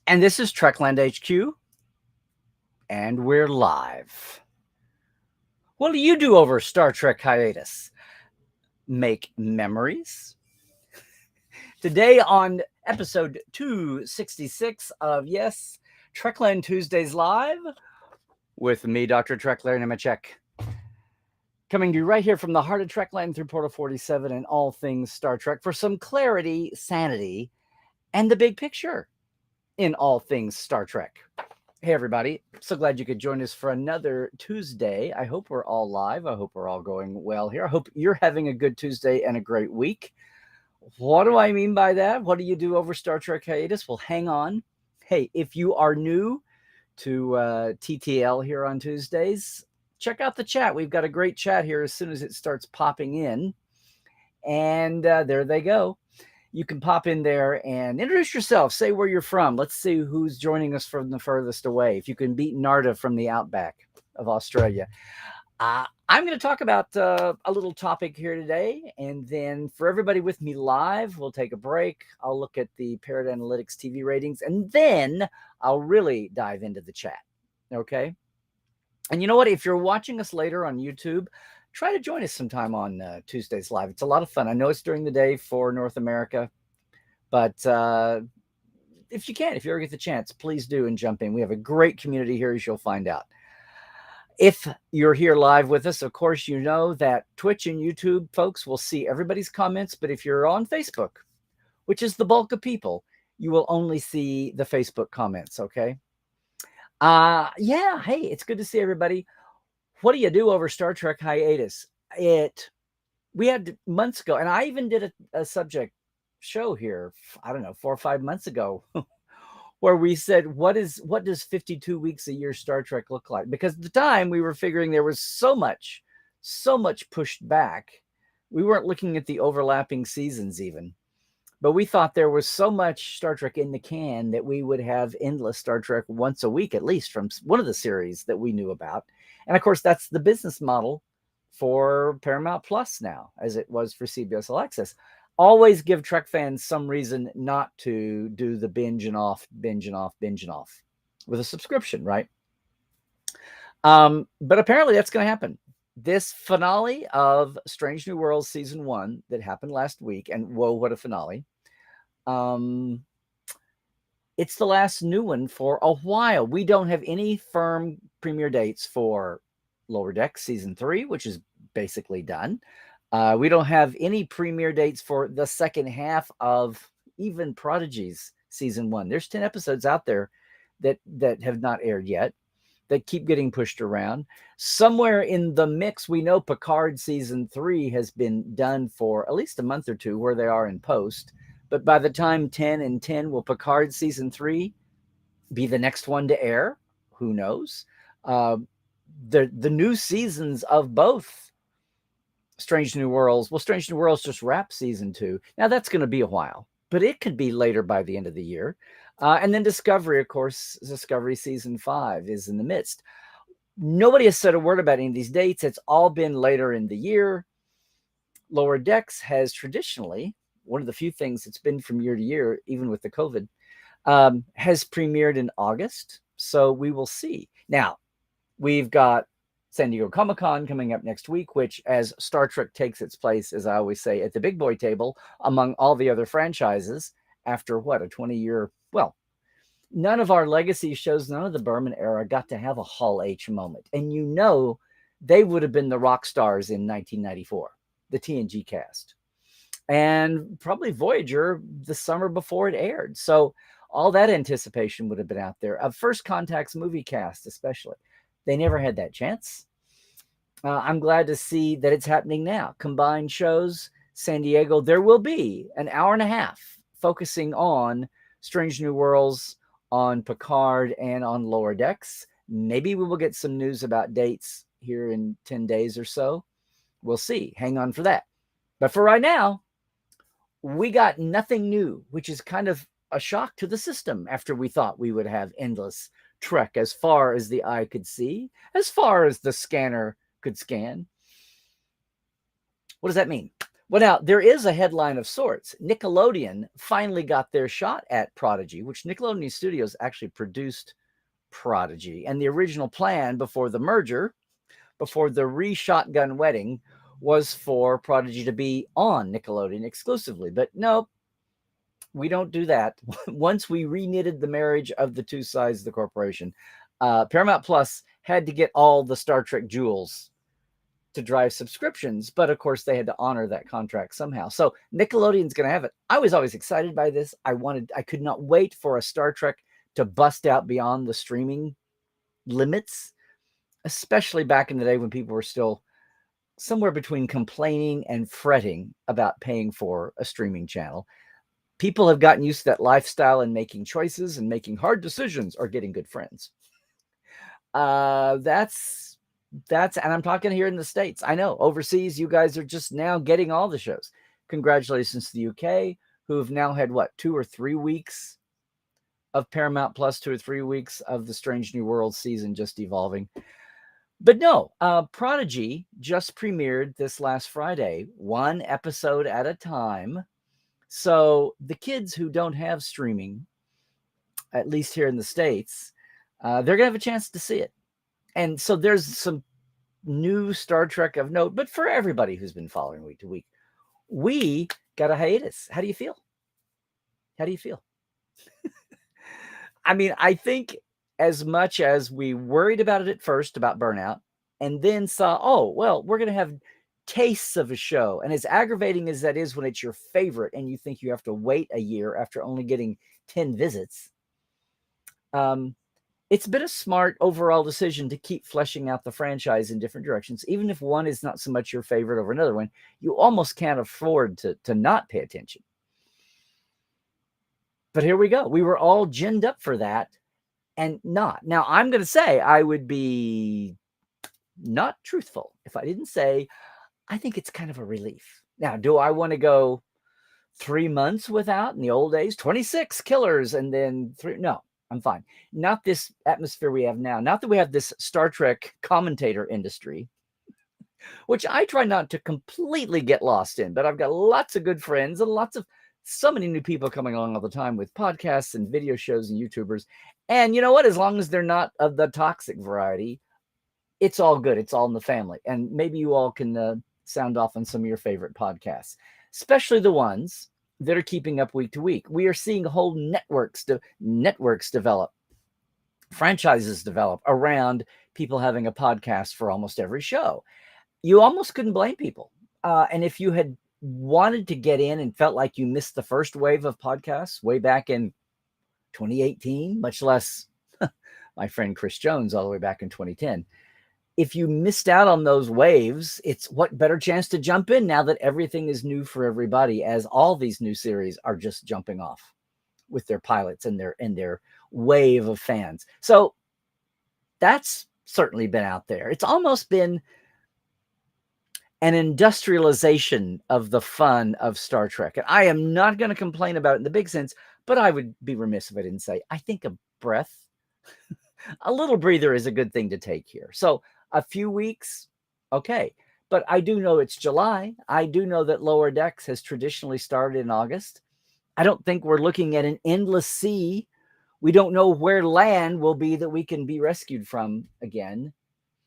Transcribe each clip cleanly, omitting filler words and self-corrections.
And this is Trekland HQ, and we're live. What do you do over Star Trek hiatus? Make memories? Today on episode 266 of Yes, Trekland Tuesdays Live with me, Dr. Trekler Nemechek. Coming to you right here from the heart of Trekland through Portal 47 and all things Star Trek for some clarity, sanity, and the big picture in all things Star Trek. Hey, everybody. So glad you could join us for another Tuesday. I hope we're all live. I hope we're all going well here. I hope you're having a good Tuesday and a great week. What do I mean by that? What do you do over Star Trek hiatus? Well, hang on. Hey, if you are new to TTL here on Tuesdays, check out the chat. We've got a great chat here as soon as it starts popping in. And there they go. You can pop in there and introduce yourself. Say where you're from. Let's see who's joining us from the furthest away. If you can beat Narda from the outback of Australia. I'm going to talk about a little topic here today. And then for everybody with me live, we'll take a break. I'll look at the Parrot Analytics TV ratings. And then I'll really dive into the chat. Okay? And you know what? If you're watching us later on YouTube, try to join us sometime on Tuesdays Live. It's a lot of fun. I know it's during the day for North America, but if you can, if you ever get the chance, please do and jump in. We have a great community here, as you'll find out. If you're here live with us, of course, you know that Twitch and YouTube folks will see everybody's comments. But if you're on Facebook, which is the bulk of people, you will only see the Facebook comments, okay? Yeah, hey, it's good to see everybody. What do you do over Star Trek hiatus? We had months ago, and I even did a subject show here, I don't know, 4 or 5 months ago, where we said, what does 52 weeks a year Star Trek look like? Because at the time we were figuring there was so much pushed back. We weren't looking at the overlapping seasons even. But we thought there was so much Star Trek in the can that we would have endless Star Trek once a week, at least from one of the series that we knew about. And of course, that's the business model for Paramount Plus now, as it was for CBS All Access. Always give Trek fans some reason not to do the binge and off with a subscription, right? But apparently that's going to happen. This finale of Strange New Worlds Season 1 that happened last week, and whoa, what a finale. It's the last new one for a while. We don't have any firm premiere dates for Lower Decks Season 3, which is basically done. We don't have any premiere dates for the second half of even Prodigy's Season 1. There's 10 episodes out there that have not aired yet, that keep getting pushed around. Somewhere in the mix, we know Picard Season 3 has been done for at least a month or two, where they are in post. But by the time 10 and 10, will Picard Season 3 be the next one to air? Who knows? The new seasons of both Strange New Worlds. Well, Strange New Worlds just wrapped Season 2. Now, that's going to be a while, but it could be later by the end of the year. And then Discovery, of course, Discovery Season 5 is in the midst. Nobody has said a word about any of these dates. It's all been later in the year. Lower Decks has traditionally, one of the few things that's been from year to year, even with the COVID, has premiered in August. So we will see. Now, we've got San Diego Comic-Con coming up next week, which, as Star Trek takes its place, as I always say, at the big boy table among all the other franchises after, what, a 20-year... Well, none of our legacy shows, none of the Berman era got to have a Hall H moment. And you know they would have been the rock stars in 1994, the TNG cast. And probably Voyager the summer before it aired. So all that anticipation would have been out there. A First Contact's movie cast especially. They never had that chance. I'm glad to see that it's happening now. Combined shows, San Diego, there will be an hour and a half focusing on Strange New Worlds, on Picard, and on Lower Decks. Maybe we will get some news about dates here in 10 days or so. We'll see. Hang on for that. But for right now, we got nothing new, which is kind of a shock to the system after we thought we would have endless Trek as far as the eye could see, as far as the scanner could scan. What does that mean? Well, now there is a headline of sorts. Nickelodeon finally got their shot at Prodigy, which Nickelodeon Studios actually produced Prodigy. And the original plan before the merger, before the re-shotgun wedding, was for Prodigy to be on Nickelodeon exclusively. But no, we don't do that. Once we reknitted the marriage of the two sides of the corporation, Paramount Plus had to get all the Star Trek jewels to drive subscriptions, but of course they had to honor that contract somehow. So Nickelodeon's going to have it. I was always excited by this. I could not wait for a Star Trek to bust out beyond the streaming limits, especially back in the day when people were still somewhere between complaining and fretting about paying for a streaming channel. People have gotten used to that lifestyle and making choices and making hard decisions or getting good friends. That's, and I'm talking here in the States. I know overseas, you guys are just now getting all the shows. Congratulations to the UK, who have now had 2 or 3 weeks of Paramount Plus, 2 or 3 weeks of the Strange New World season just evolving. But no, Prodigy just premiered this last Friday, 1 episode at a time. So the kids who don't have streaming, at least here in the States, they're going to have a chance to see it. And so there's some new Star Trek of note, but for everybody who's been following week to week, we got a hiatus. How do you feel? How do you feel? I mean, I think as much as we worried about it at first, about burnout, and then saw, oh, well, we're going to have tastes of a show. And as aggravating as that is when it's your favorite and you think you have to wait a year after only getting 10 visits, it's been a smart overall decision to keep fleshing out the franchise in different directions. Even if one is not so much your favorite over another one, you almost can't afford to not pay attention. But here we go. We were all ginned up for that and not. Now, I'm going to say I would be not truthful if I didn't say I think it's kind of a relief. Now, do I want to go 3 months without in the old days? 26 killers and then 3? No, I'm fine. Not this atmosphere we have now. Not that we have this Star Trek commentator industry, which I try not to completely get lost in, but I've got lots of good friends and so many new people coming along all the time with podcasts and video shows and YouTubers. And you know what? As long as they're not of the toxic variety, it's all good. It's all in the family. And maybe you all can sound off on some of your favorite podcasts, especially the ones that are keeping up week to week. We are seeing whole networks develop, franchises develop around people having a podcast for almost every show. You almost couldn't blame people. And if you had wanted to get in and felt like you missed the first wave of podcasts way back in 2018, much less my friend Chris Jones all the way back in 2010, if you missed out on those waves, it's what better chance to jump in now that everything is new for everybody, as all these new series are just jumping off with their pilots and their wave of fans. So that's certainly been out there. It's almost been an industrialization of the fun of Star Trek. And I am not going to complain about it in the big sense, but I would be remiss if I didn't say, I think a breath, a little breather is a good thing to take here. So a few weeks, okay. But I do know it's July. I do know that Lower Decks has traditionally started in August. I don't think we're looking at an endless sea. We don't know where land will be that we can be rescued from again.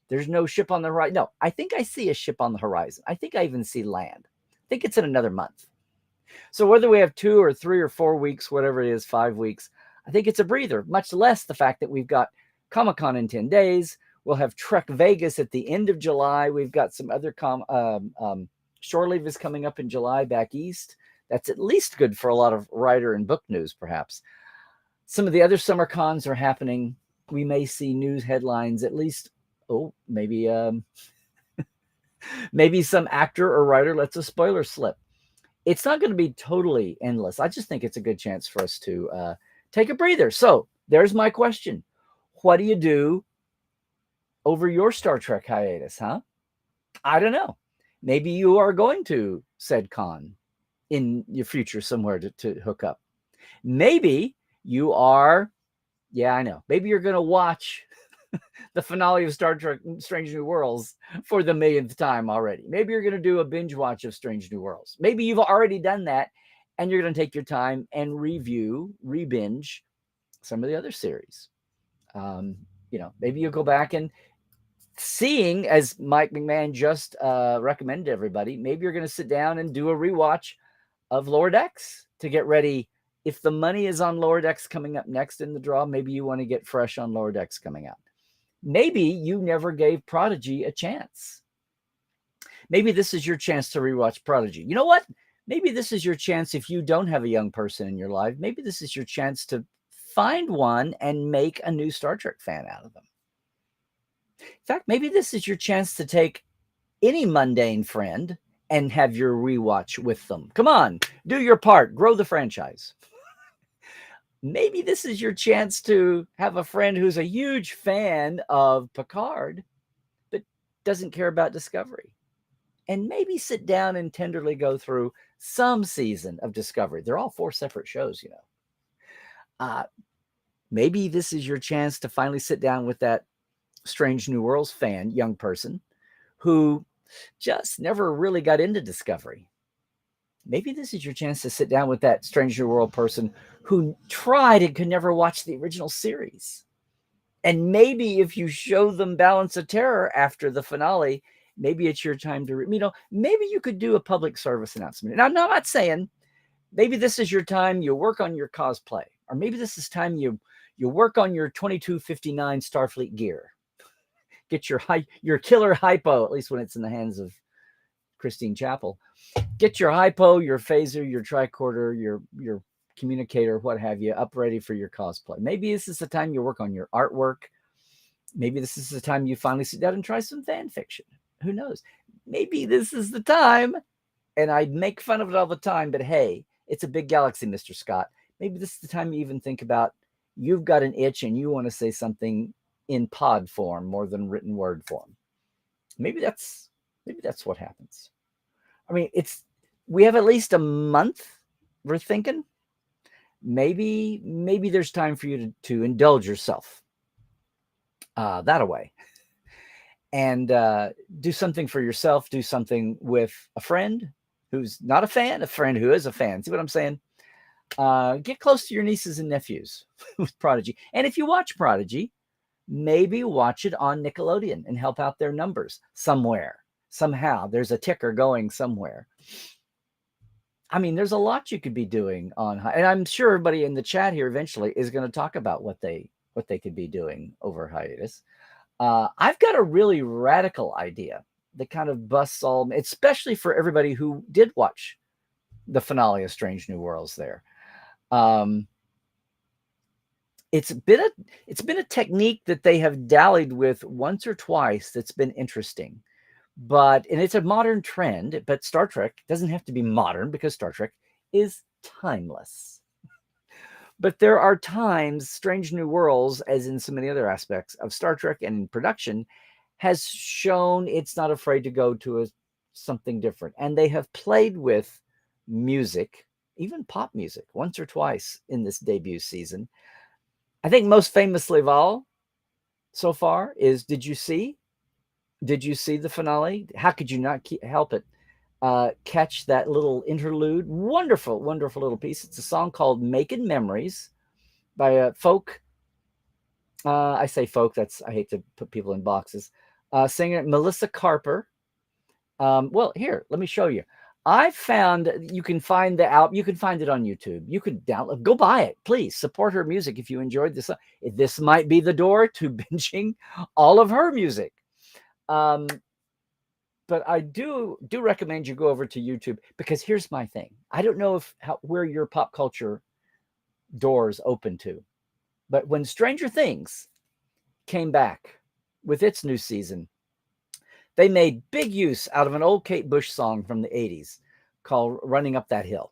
There's no ship on the horizon. No, I think I see a ship on the horizon. I think I even see land. I think it's in another month. So whether we have 2 or 3 or 4 weeks, whatever it is, 5 weeks, I think it's a breather, much less the fact that we've got Comic-Con in 10 days. We'll have Trek Vegas at the end of July. We've got some other Shore Leave is coming up in July back east. That's at least good for a lot of writer and book news, perhaps. Some of the other summer cons are happening. We may see news headlines, at least, maybe some actor or writer lets a spoiler slip. It's not going to be totally endless. I just think it's a good chance for us to take a breather. So there's my question. What do you do over your Star Trek hiatus, huh? I don't know. Maybe you are going to said con in your future somewhere to hook up. Maybe you are, yeah, I know. Maybe you're going to watch the finale of Star Trek Strange New Worlds for the millionth time already. Maybe you're going to do a binge watch of Strange New Worlds. Maybe you've already done that and you're going to take your time and re-binge some of the other series. Maybe you'll go back and seeing, as Mike McMahon just recommended to everybody, maybe you're going to sit down and do a rewatch of Lower Decks to get ready. If the money is on Lower Decks coming up next in the draw, maybe you want to get fresh on Lower Decks coming out. Maybe you never gave Prodigy a chance. Maybe this is your chance to rewatch Prodigy. You know what? Maybe this is your chance if you don't have a young person in your life. Maybe this is your chance to find one and make a new Star Trek fan out of them. In fact, maybe this is your chance to take any mundane friend and have your rewatch with them. Come on, do your part, grow the franchise. Maybe this is your chance to have a friend who's a huge fan of Picard, but doesn't care about Discovery. And maybe sit down and tenderly go through some season of Discovery. They're all 4 separate shows, you know. Maybe this is your chance to finally sit down with that Strange New Worlds fan, young person, who just never really got into Discovery. Maybe this is your chance to sit down with that Strange New World person who tried and could never watch the original series. And maybe if you show them Balance of Terror after the finale, maybe it's your time to, maybe you could do a public service announcement. Now, I'm not saying maybe this is your time you work on your cosplay, or maybe this is time you work on your 2259 Starfleet gear. Get your killer hypo, at least when it's in the hands of Christine Chappell. Get your hypo, your phaser, your tricorder, your communicator, what have you, up ready for your cosplay. Maybe this is the time you work on your artwork. Maybe this is the time you finally sit down and try some fan fiction. Who knows? Maybe this is the time, and I make fun of it all the time, but hey, it's a big galaxy, Mr. Scott. Maybe this is the time you even think about you've got an itch and you want to say something in pod form more than written word form. Maybe that's what happens. I mean, we have at least a month, we're thinking. Maybe there's time for you to indulge yourself that away. And do something for yourself, do something with a friend who's not a fan, a friend who is a fan. See what I'm saying? Get close to your nieces and nephews with Prodigy. And if you watch Prodigy, maybe watch it on Nickelodeon and help out their numbers somewhere. Somehow there's a ticker going somewhere. I mean, there's a lot you could be doing on, and I'm sure everybody in the chat here eventually is going to talk about what they could be doing over hiatus. I've got a really radical idea that kind of busts all, especially for everybody who did watch the finale of Strange New Worlds there. It's been a technique that they have dallied with once or twice that's been interesting. And it's a modern trend, but Star Trek doesn't have to be modern because Star Trek is timeless. But there are times Strange New Worlds, as in so many other aspects of Star Trek and in production, has shown it's not afraid to go to something different. And they have played with music, even pop music, once or twice in this debut season. I think most famously of all so far is, did you see the finale? How could you not help it? Catch that little interlude. Wonderful, wonderful little piece. It's a song called Making Memories by a folk. I say folk, I hate to put people in boxes. Singer Melissa Carper. Well, here, let me show you. I found you can find the album. You can find it on YouTube. You could download, go buy it. Please support her music if you enjoyed this. This might be the door to binging all of her music. But I do recommend you go over to YouTube, because here's my thing. I don't know where your pop culture doors open to, but when Stranger Things came back with its new season, they made big use out of an old Kate Bush song from the 80s called Running Up That Hill.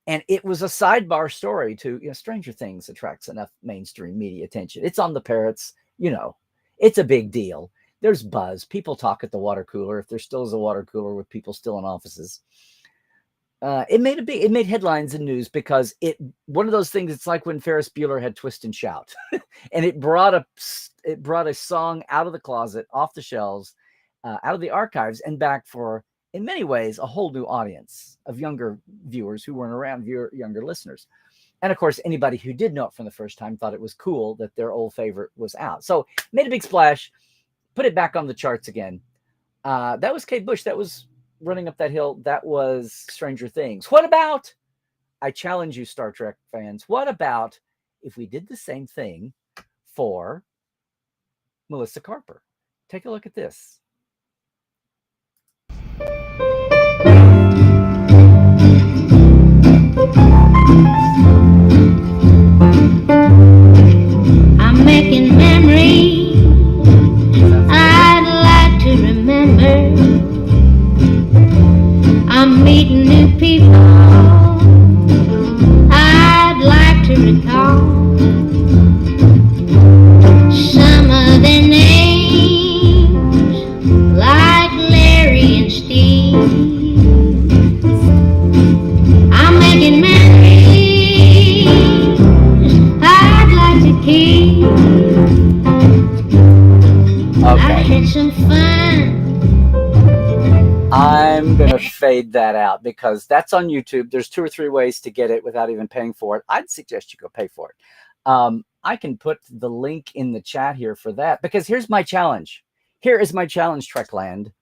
And it was a sidebar story to, Stranger Things attracts enough mainstream media attention. It's on the parrots, it's a big deal. There's buzz. People talk at the water cooler, if there still is a water cooler with people still in offices. It made headlines and news because one of those things. It's like when Ferris Bueller had Twist and Shout, and it brought a song out of the closet, off the shelves, out of the archives, and back for, in many ways, a whole new audience of younger viewers who weren't around, younger listeners. And of course, anybody who did know it from the first time thought it was cool that their old favorite was out. So made a big splash, put it back on the charts again. That was Kate Bush. That was Running Up That Hill. That was Stranger Things. What about, I challenge you, Star Trek fans, what about if we did the same thing for Melissa Carper? Take a look at this. I'm making memories I'd like to remember. I'm meeting new people I'd like to recall. Some of their names, like Larry and Steve. I'm making memories I'd like to keep. I had some fun. I'm going to fade that out because that's on YouTube. There's 2 or 3 ways to get it without even paying for it. I'd suggest you go pay for it. I can put the link in the chat here for that because here's my challenge. Here is my challenge, Trekland.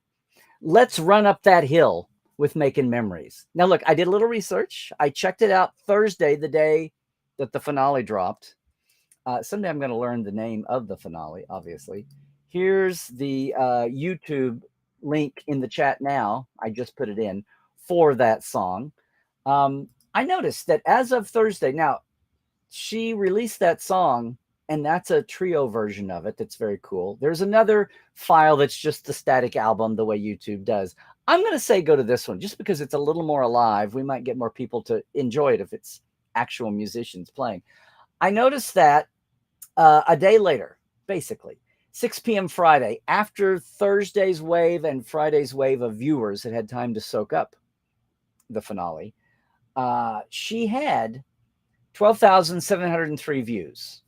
Let's run up that hill with Making Memories. Now, look, I did a little research. I checked it out Thursday, the day that the finale dropped. Someday I'm going to learn the name of the finale, obviously. Here's the YouTube link in the chat now. I just put it in for that song. I noticed that as of Thursday, now she released that song, and that's a trio version of it. That's very cool. There's another file that's just the static album, the way YouTube does. I'm going to say go to this one just because it's a little more alive. We might get more people to enjoy it if it's actual musicians playing. I noticed that a day later, basically, 6 p.m. Friday, after Thursday's wave and Friday's wave of viewers had time to soak up the finale, she had 12,703 views.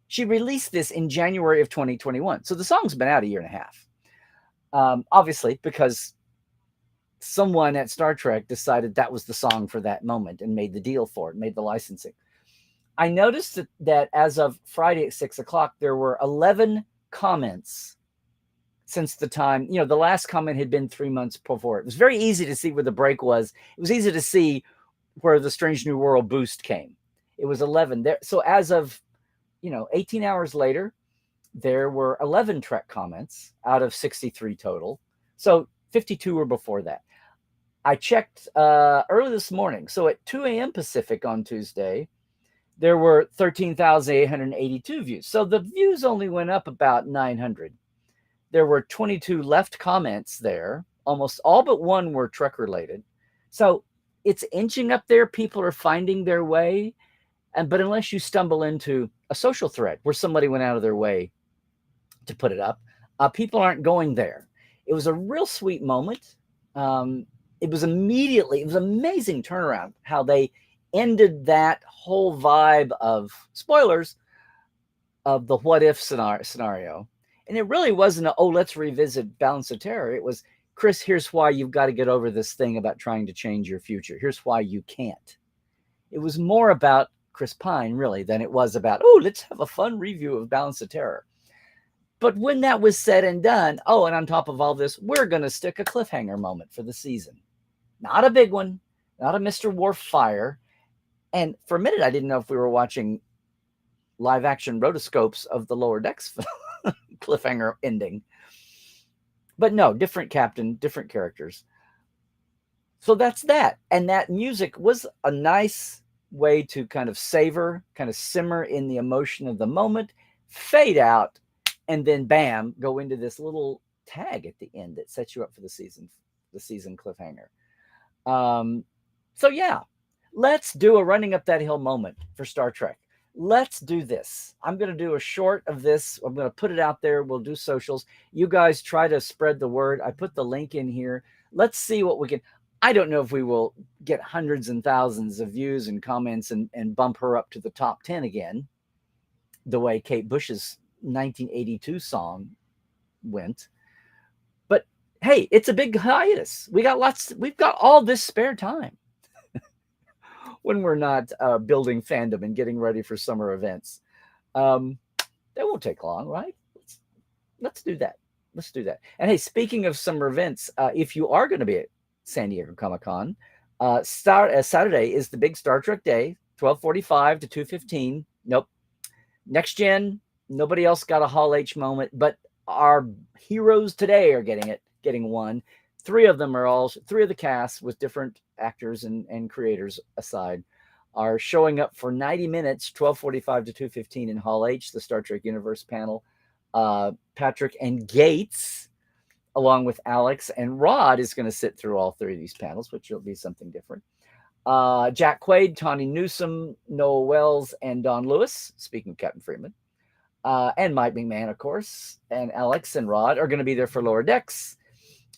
She released this in January of 2021. So the song's been out a year and a half. Obviously, because someone at Star Trek decided that was the song for that moment and made the deal for it, made the licensing. I noticed that as of Friday at 6 o'clock, there were 11 comments since the time, the last comment had been 3 months before. It was very easy to see where the break was. It was easy to see where the Strange New World boost came. It was 11 there. So as of, 18 hours later, there were 11 Trek comments out of 63 total. So 52 were before that. I checked early this morning. So at 2 a.m. Pacific on Tuesday, there were 13,882 views. So the views only went up about 900. There were 22 left comments there. Almost all but one were Trek related. So it's inching up there. People are finding their way. But unless you stumble into a social thread where somebody went out of their way to put it up, people aren't going there. It was a real sweet moment. It was amazing turnaround how they ended that whole vibe of spoilers of the what if scenario. And it really wasn't let's revisit Balance of Terror. It was, Chris, here's why you've got to get over this thing about trying to change your future. Here's why you can't. It was more about Chris Pine, really, than it was about, let's have a fun review of Balance of Terror. But when that was said and done, and on top of all this, we're going to stick a cliffhanger moment for the season. Not a big one, not a Mr. Worf fire. And for a minute, I didn't know if we were watching live action rotoscopes of the Lower Decks cliffhanger ending. But no, different captain, different characters. So that's that. And that music was a nice way to kind of savor, kind of simmer in the emotion of the moment, fade out, and then bam, go into this little tag at the end that sets you up for the season cliffhanger. So yeah, let's do a running up that hill moment for Star Trek. Let's do this. I'm going to do a short of this. I'm going to put it out there. We'll do socials. You guys try to spread the word. I put the link in here. Let's see what we can. I don't know if we will get hundreds and thousands of views and comments and bump her up to the top 10 again, the way Kate Bush's 1982 song went. But hey, it's a big hiatus. We've got all this spare time when we're not building fandom and getting ready for summer events. Um, that won't take long, right? Let's do that. Let's do that. And hey, speaking of summer events, if you are going to be at San Diego Comic Con, Saturday is the big Star Trek day, 12:45 to 2:15. Nope. Next Gen, nobody else got a Hall H moment, but our heroes today are getting one. Three of the cast with different actors and creators aside are showing up for 90 minutes, 12:45 to 2:15 in Hall H, the Star Trek Universe panel. Patrick and Gates, along with Alex and Rod, is going to sit through all three of these panels, which will be something different. Jack Quaid, Tawny Newsome, Noah Wells, and Don Lewis, speaking of Captain Freeman, and Mike McMahon, of course, and Alex and Rod are going to be there for Lower Decks.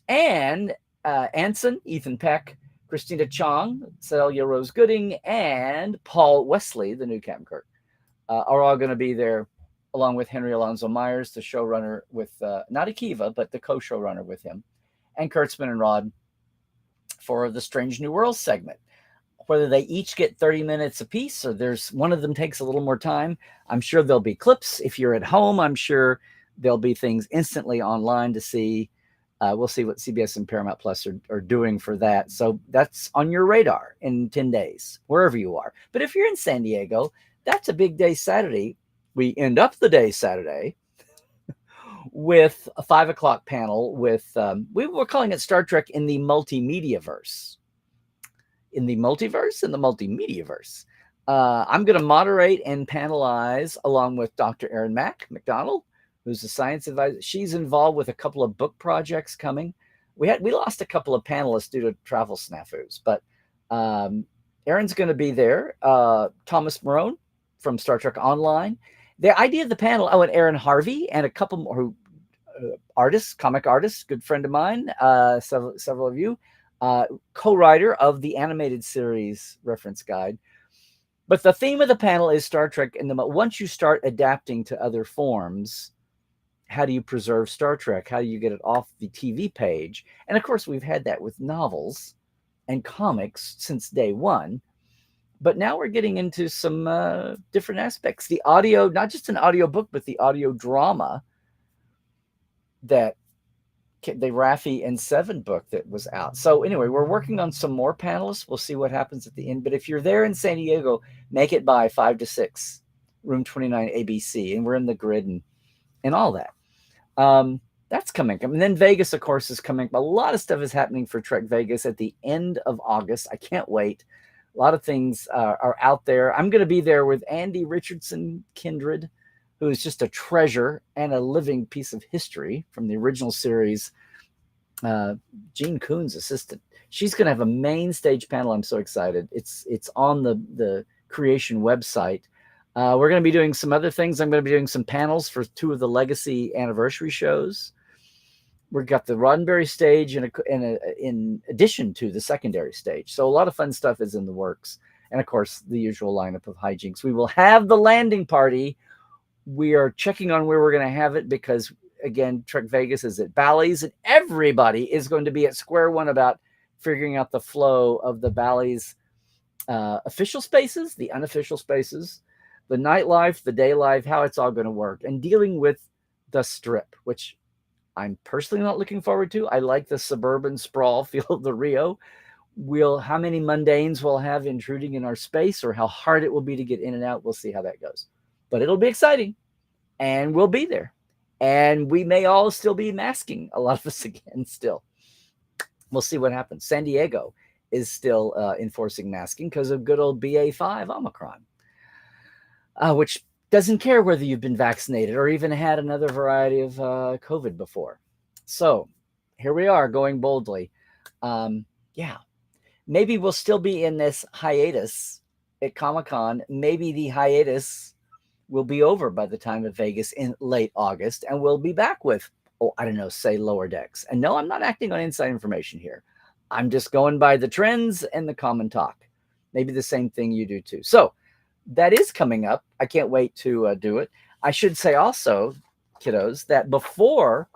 And Anson, Ethan Peck, Christina Chong, Celia Rose Gooding, and Paul Wesley, the new Captain Kirk, are all going to be there, along with Henry Alonso Myers, the showrunner with, not Akiva, but the co-showrunner with him, and Kurtzman and Rod for the Strange New Worlds segment. Whether they each get 30 minutes apiece or there's one of them takes a little more time, I'm sure there'll be clips. If you're at home, I'm sure there'll be things instantly online to see. We'll see what CBS and Paramount Plus are doing for that. So that's on your radar in 10 days, wherever you are. But if you're in San Diego, that's a big day Saturday. We end up the day Saturday with a 5 o'clock panel with, we were calling it Star Trek in the Multimedia Verse. In the multiverse and the multimedia verse. I'm going to moderate and panelize along with Dr. Erin McDonald, who's a science advisor. She's involved with a couple of book projects coming. We lost a couple of panelists due to travel snafus, but Erin's going to be there. Thomas Marone from Star Trek Online. The idea of the panel, and Aaron Harvey and a couple more artists, comic artists, good friend of mine, several of you, co-writer of the animated series reference guide. But the theme of the panel is Star Trek. And once you start adapting to other forms, how do you preserve Star Trek? How do you get it off the TV page? And of course, we've had that with novels and comics since day one. But now we're getting into some different aspects. The audio, not just an audio book, but the audio drama that the Raffi and Seven book that was out. So anyway, we're working on some more panelists. We'll see what happens at the end. But if you're there in San Diego, make it by 5 to 6, room 29 ABC. And we're in the grid and all that. That's coming. And then Vegas, of course, is coming. A lot of stuff is happening for Trek Vegas at the end of August. I can't wait. A lot of things are out there. I'm going to be there with Andy Richardson Kindred, who is just a treasure and a living piece of history from the original series. Gene Kuhn's assistant. She's going to have a main stage panel. I'm so excited. It's on the Creation website. We're going to be doing some other things. I'm going to be doing some panels for 2 of the Legacy anniversary shows. We've got the Roddenberry stage in addition to the secondary stage. So a lot of fun stuff is in the works. And of course, the usual lineup of hijinks. We will have the landing party. We are checking on where we're going to have it because, again, Trek Vegas is at Bally's, and everybody is going to be at square one about figuring out the flow of the Bally's official spaces, the unofficial spaces, the nightlife, the day life, how it's all going to work, and dealing with the Strip, which I'm personally not looking forward to. I like the suburban sprawl feel of the Rio. How many mundanes we'll have intruding in our space, or how hard it will be to get in and out. We'll see how that goes. But it'll be exciting, and we'll be there. And we may all still be masking, a lot of us again still. We'll see what happens. San Diego is still enforcing masking because of good old BA5 Omicron, which doesn't care whether you've been vaccinated or even had another variety of COVID before. So here we are going boldly. Maybe we'll still be in this hiatus at Comic-Con. Maybe the hiatus will be over by the time of Vegas in late August, and we'll be back with, say Lower Decks. And no, I'm not acting on inside information here. I'm just going by the trends and the common talk. Maybe the same thing you do too. So that is coming up. I can't wait to do it. I should say also, kiddos, that before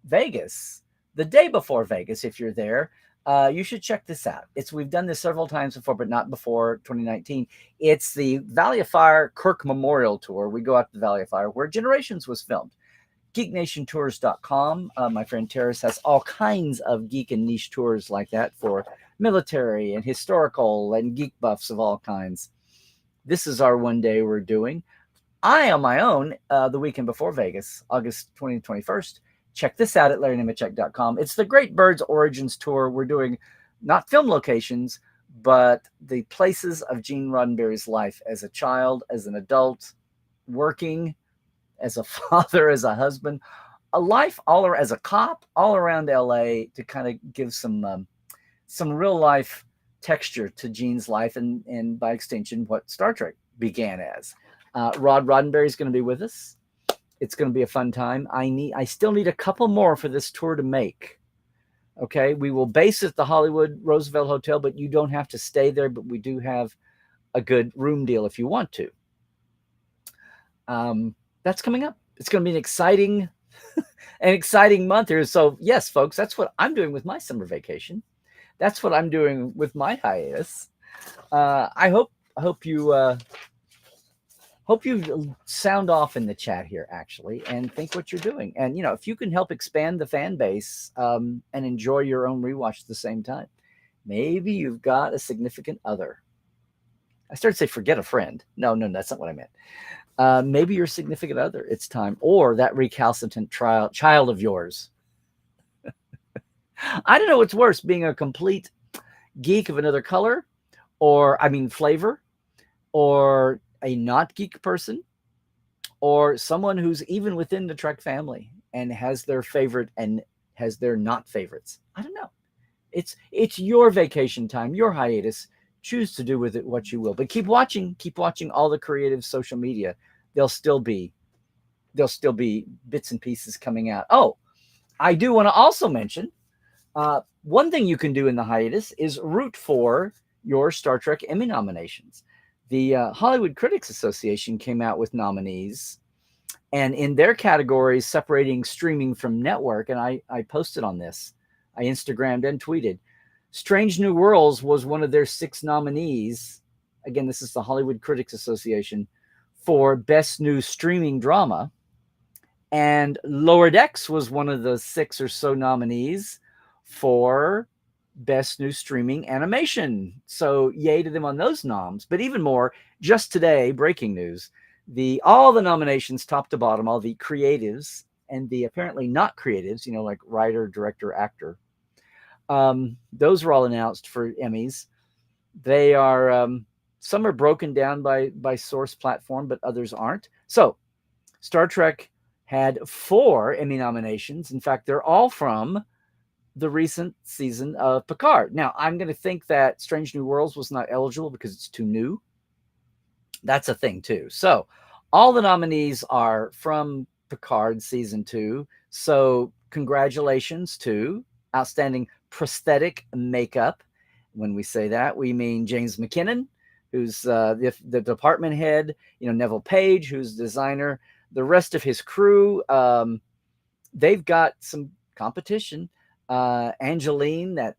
Vegas, the day before Vegas, if you're there, you should check this out. We've done this several times before, but not before 2019. It's the Valley of Fire Kirk Memorial Tour. We go out to the Valley of Fire where Generations was filmed. GeekNationTours.com. My friend Terrace has all kinds of geek and niche tours like that for military and historical and geek buffs of all kinds. This is our one day we're doing. I, on my own, the weekend before Vegas, August 20th, 21st, check this out at LarryNemechek.com. It's the Great Birds Origins Tour. We're doing not film locations, but the places of Gene Roddenberry's life as a child, as an adult, working, as a father, as a husband, a life as a cop, all around LA, to kind of give some real life texture to Gene's life and by extension, what Star Trek began as. Rod Roddenberry is going to be with us. It's going to be a fun time. I still need a couple more for this tour to make. Okay, we will base at the Hollywood Roosevelt Hotel, but you don't have to stay there. But we do have a good room deal if you want to. That's coming up. It's going to be an exciting month here. So yes, folks, that's what I'm doing with my summer vacation. That's what I'm doing with my hiatus. I hope you sound off in the chat here, actually, and think what you're doing. And, if you can help expand the fan base and enjoy your own rewatch at the same time, maybe you've got a significant other. I started to say forget a friend. No, that's not what I meant. Maybe your significant other, it's time, or that recalcitrant child of yours. I don't know what's worse, being a complete geek of another color, flavor, or a not geek person, or someone who's even within the Trek family and has their favorite and has their not favorites. I don't know. It's your vacation time, your hiatus. Choose to do with it what you will, but keep watching all the creative social media. There'll still be bits and pieces coming out. Oh, I do want to also mention one thing you can do in the hiatus is root for your Star Trek Emmy nominations. The Hollywood Critics Association came out with nominees, and in their categories, separating streaming from network, and I posted on this. I Instagrammed and tweeted. Strange New Worlds was one of their 6 nominees. Again, this is the Hollywood Critics Association for Best New Streaming Drama. And Lower Decks was one of the 6 or so nominees for Best New Streaming Animation. So yay to them on those noms. But even more, just today, breaking news, all the nominations top to bottom, all the creatives and the apparently not creatives, like writer, director, actor, those were all announced for Emmys. They are, some are broken down by source platform, but others aren't. So Star Trek had 4 Emmy nominations. In fact, they're all from the recent season of Picard. Now, I'm going to think that Strange New Worlds was not eligible because it's too new. That's a thing too. So all the nominees are from Picard season 2. So congratulations to Outstanding Prosthetic Makeup. When we say that, we mean James McKinnon, who's the department head, Neville Page, who's designer, the rest of his crew. They've got some competition. Angeline, that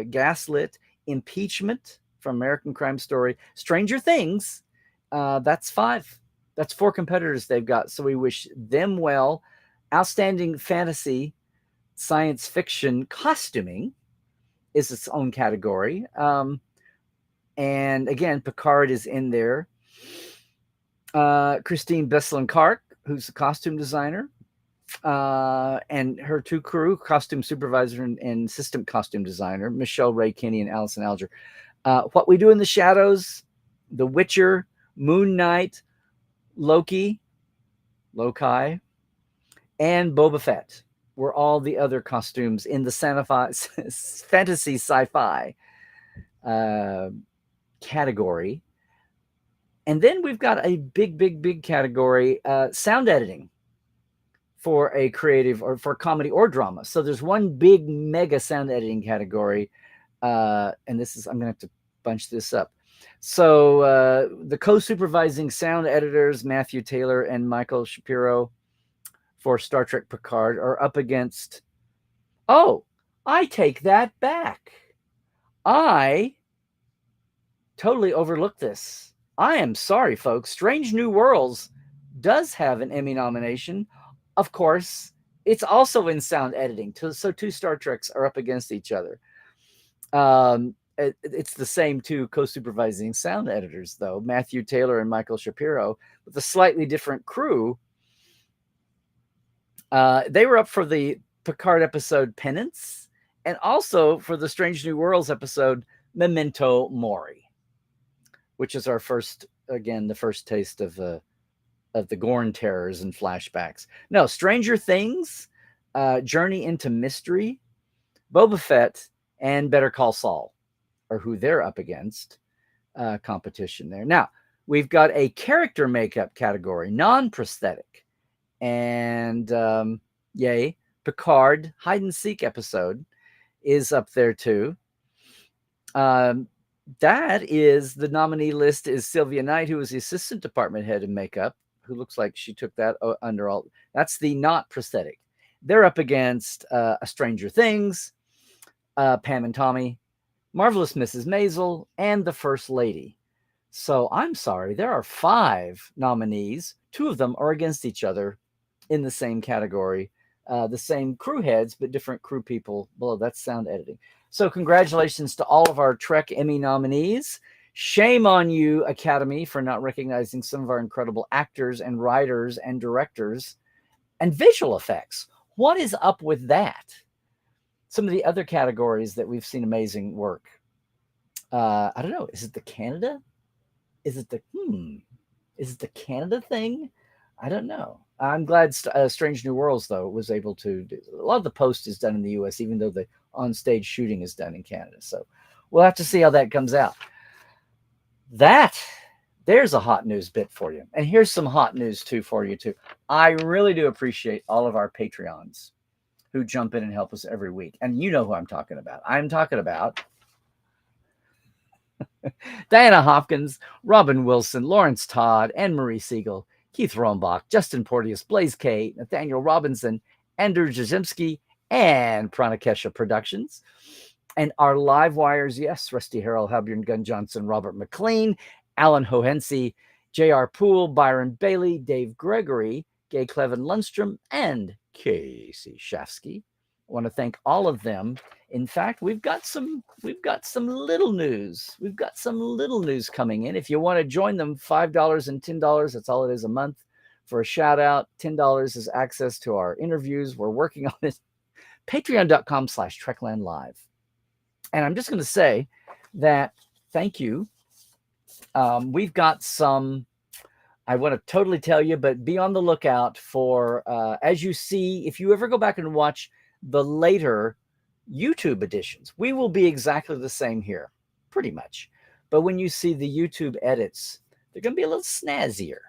Gaslit, Impeachment from American Crime Story, Stranger Things. That's 5. That's 4 competitors they've got. So we wish them well. Outstanding Fantasy Science Fiction Costuming is its own category. And again, Picard is in there. Christine Beslan-Kark, who's the costume designer, and her 2 crew, costume supervisor and assistant costume designer, Michelle Ray Kinney and Allison Alger. What We Do in the Shadows, The Witcher, Moon Knight, Loki, and Boba Fett were all the other costumes in the fantasy sci-fi category. And then we've got a big category, sound editing. for a creative or for comedy or drama. So there's one big mega sound editing category. And this is, I'm going to have to bunch this up. So the co-supervising sound editors, Matthew Taylor and Michael Shapiro for Star Trek Picard, are up against, oh, I take that back. I totally overlooked this. I am sorry, folks. Strange New Worlds does have an Emmy nomination. Of course, it's also in sound editing. So two Star Treks are up against each other. It's the same two co-supervising sound editors, though, Matthew Taylor and Michael Shapiro, with a slightly different crew. They were up for the Picard episode Penance, and also for the Strange New Worlds episode Memento Mori, which is our first, again, the first taste of the Gorn terrors and flashbacks. No, Stranger Things, Journey into Mystery, Boba Fett, and Better Call Saul are who they're up against competition there. Now, we've got a character makeup category, non-prosthetic. And yay, Picard Hide and Seek episode is up there too. That is, the nominee list is Sylvia Knight, who was the assistant department head of makeup, who looks like she took that under all. That's the not prosthetic. They're up against A Stranger Things, Pam and Tommy, Marvelous Mrs. Maisel, and The First Lady. So I'm sorry, there are 5 nominees. 2 of them are against each other in the same category. The same crew heads, but different crew people below. That's sound editing. So congratulations to all of our Trek Emmy nominees. Shame on you, Academy, for not recognizing some of our incredible actors and writers and directors and visual effects. What is up with that? Some of the other categories that we've seen amazing work. I don't know. Is it the Canada? Is it the Canada thing? I don't know. I'm glad Strange New Worlds, though, was able to do. A lot of the post is done in the U.S., even though the on-stage shooting is done in Canada. So we'll have to see how that comes out. There's a hot news bit for you. And here's some hot news, too, for you, too. I really do appreciate all of our Patreons who jump in and help us every week. And you know who I'm talking about. I'm talking about Diana Hopkins, Robin Wilson, Lawrence Todd, Anne-Marie Siegel, Keith Rombach, Justin Porteous, Blaze K, Nathaniel Robinson, Andrew Jazimski, and Pranakesha Productions. And our live wires, yes, Rusty Harrell, Halbjorn Gunn Johnson, Robert McLean, Alan Hohensi, J.R. Poole, Byron Bailey, Dave Gregory, Gay Clevin Lundstrom, and Casey Shafsky. I want to thank all of them. In fact, we've got some little news. We've got some little news coming in. If you want to join them, $5 and $10, that's all it is a month for a shout out. $10 is access to our interviews. We're working on it. Patreon.com/Trekland Live. And I'm just going to say that thank you. We've got some, I want to totally tell you, but be on the lookout for, as you see, if you ever go back and watch the later YouTube editions, we will be exactly the same here, pretty much. But when you see the YouTube edits, they're going to be a little snazzier.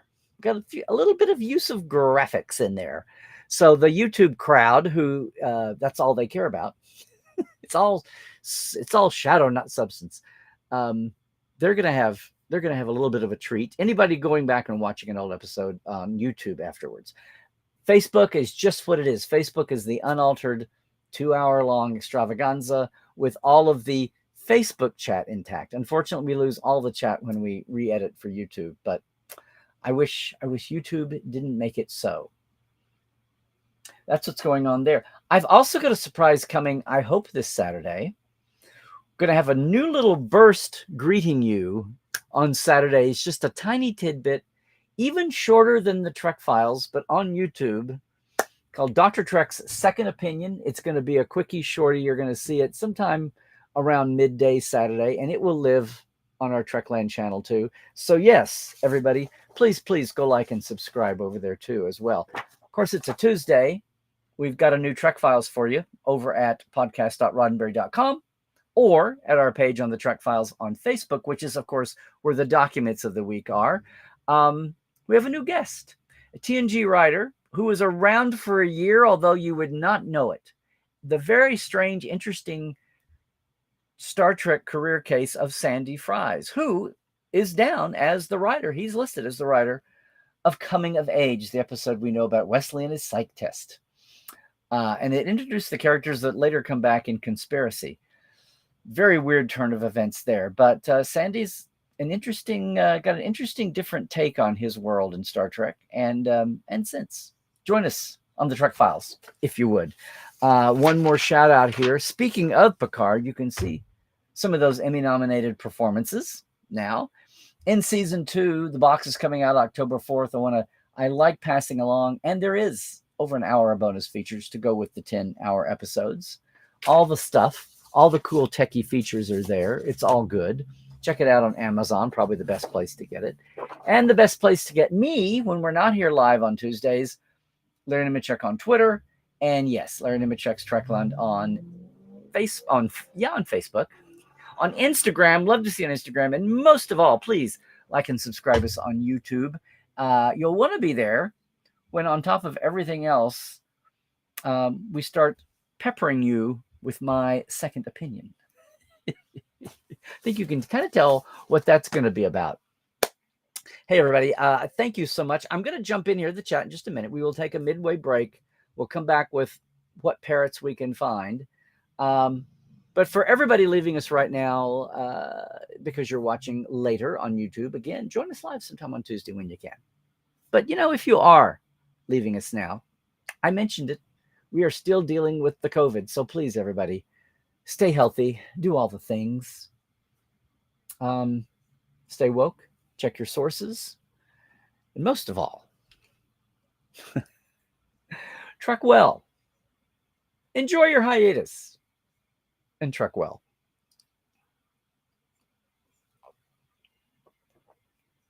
Got a little bit of use of graphics in there. So the YouTube crowd, who that's all they care about, it's all shadow, not substance. They're gonna have a little bit of a treat. Anybody going back and watching an old episode on YouTube afterwards. Facebook is just what it is. Facebook is the unaltered 2-hour-long extravaganza with all of the Facebook chat intact. Unfortunately, we lose all the chat when we re-edit for YouTube, but I wish YouTube didn't make it so. That's what's going on there. I've also got a surprise coming, I hope, this Saturday. Going to have a new little burst greeting you on Saturday. It's just a tiny tidbit, even shorter than the Trek Files, but on YouTube, called Dr. Trek's Second Opinion. It's going to be a quickie shorty. You're going to see it sometime around midday Saturday, and it will live on our Trekland channel too. So yes, everybody, please go like and subscribe over there too as well. Of course, it's a Tuesday. We've got a new Trek Files for you over at podcast.roddenberry.com or at our page on the Trek Files on Facebook, which is, of course, where the documents of the week are. We have a new guest, a TNG writer, who was around for a year, although you would not know it. The very strange, interesting Star Trek career case of Sandy Fries, who is down as the writer. He's listed as the writer of Coming of Age, the episode we know about Wesley and his psych test. And it introduced the characters that later come back in Conspiracy. Very weird turn of events there. But Sandy's got an interesting different take on his world in Star Trek. And since. Join us on the Trek Files, if you would. One more shout out here. Speaking of Picard, you can see some of those Emmy-nominated performances now. In season 2, the box is coming out October 4th. I like passing along, and there is over an hour of bonus features to go with the 10-hour episodes. All the stuff, all the cool techie features are there. It's all good. Check it out on Amazon, probably the best place to get it. And the best place to get me when we're not here live on Tuesdays, Larry Nemechek on Twitter, and yes, Larry Nemechek's Trekland on Facebook. On Instagram, love to see on Instagram. And most of all, please like and subscribe us on YouTube. You'll want to be there when, on top of everything else, we start peppering you with my second opinion. I think you can kind of tell what that's going to be about. Hey, everybody. Thank you so much. I'm going to jump in here in the chat in just a minute. We will take a midway break. We'll come back with what parrots we can find. But for everybody leaving us right now, because you're watching later on YouTube, again, join us live sometime on Tuesday when you can. But, if you are leaving us now, I mentioned it. We are still dealing with the COVID. So please, everybody, stay healthy. Do all the things. Stay woke. Check your sources. And most of all, trek well. Enjoy your hiatus. And trek well.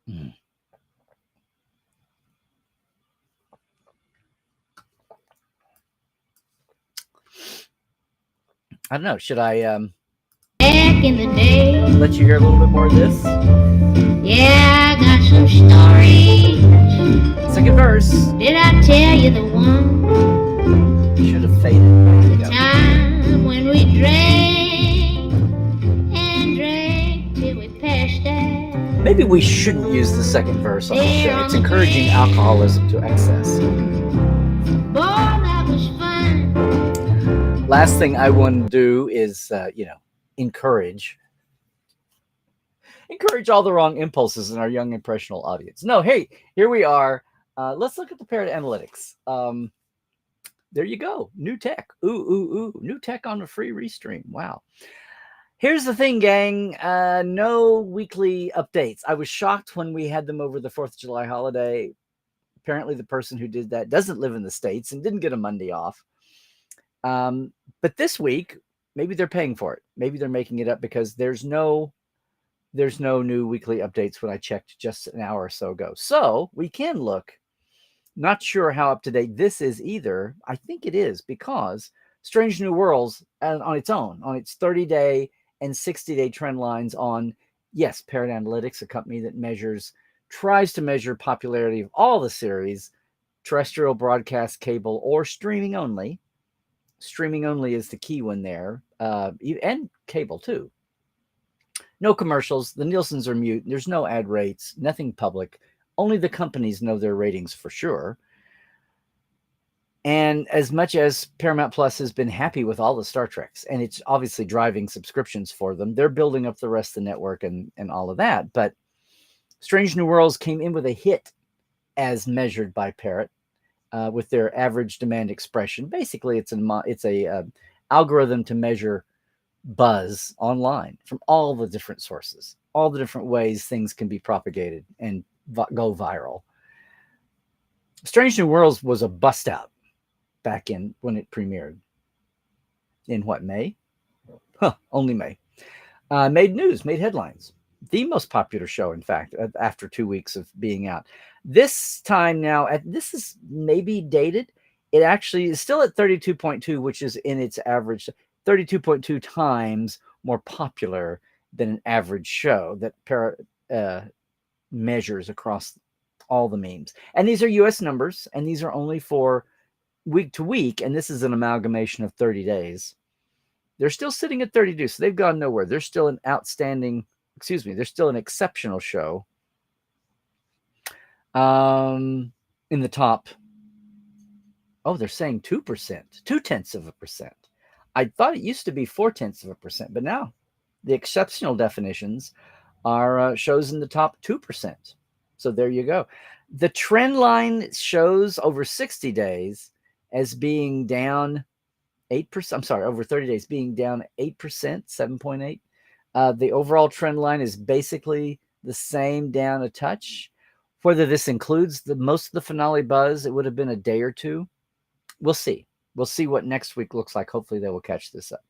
I don't know. Should I Back in the day, let you hear a little bit more of this? yeah, I got some stories. Second verse. Did I tell you the one? Should have faded. There you The go. time when we drank and drank till we passed out. Maybe we shouldn't use the second verse on the show. It's encouraging alcoholism to excess. Boy, that was fun. Last thing I want to do is, encourage all the wrong impulses in our young impressionable audience. No, hey, here we are. Let's look at the parrot analytics. There you go. New tech. Ooh. New tech on a free restream. Wow. Here's the thing, gang. No weekly updates. I was shocked when we had them over the 4th of July holiday. Apparently the person who did that doesn't live in the States and didn't get a Monday off. But this week, maybe they're paying for it. Maybe they're making it up because there's no new weekly updates when I checked just an hour or so ago. So we can look. Not sure how up to date this is either. I think it is because Strange New Worlds on its own, on its 30-day and 60-day trend lines on, yes, Parrot Analytics, a company that tries to measure popularity of all the series, terrestrial, broadcast, cable, or streaming only. Streaming only is the key one there, and cable too. No commercials. The Nielsen's are mute. There's no ad rates, nothing public. Only the companies know their ratings for sure. And as much as Paramount Plus has been happy with all the Star Treks, and it's obviously driving subscriptions for them, they're building up the rest of the network and all of that. But Strange New Worlds came in with a hit as measured by Parrot with their average demand expression. Basically, it's a algorithm to measure buzz online from all the different sources, all the different ways things can be propagated and go viral. Strange New Worlds was a bust out back in when it premiered. In what, May? Only May. Made news, made headlines. The most popular show, in fact, after 2 weeks of being out. This time now, this is maybe dated. It actually is still at 32.2, which is in its average 32.2 times more popular than an average show that Parrot measures across all the memes. And these are US numbers, and these are only for week to week, and this is an amalgamation of 30 days. They're still sitting at 32, so they've gone nowhere. They're still an they're still an exceptional show. In the top, they're saying 2%, 0.2%. I thought it used to be 0.4%, but now the exceptional definitions are shows in the top 2%. So there you go. The trend line shows over 60 days as being down 8%. I'm sorry, over 30 days being down 8%, 7.8. The overall trend line is basically the same, down a touch. Whether this includes most of the finale buzz, it would have been a day or two. We'll see. We'll see what next week looks like. Hopefully they will catch this up.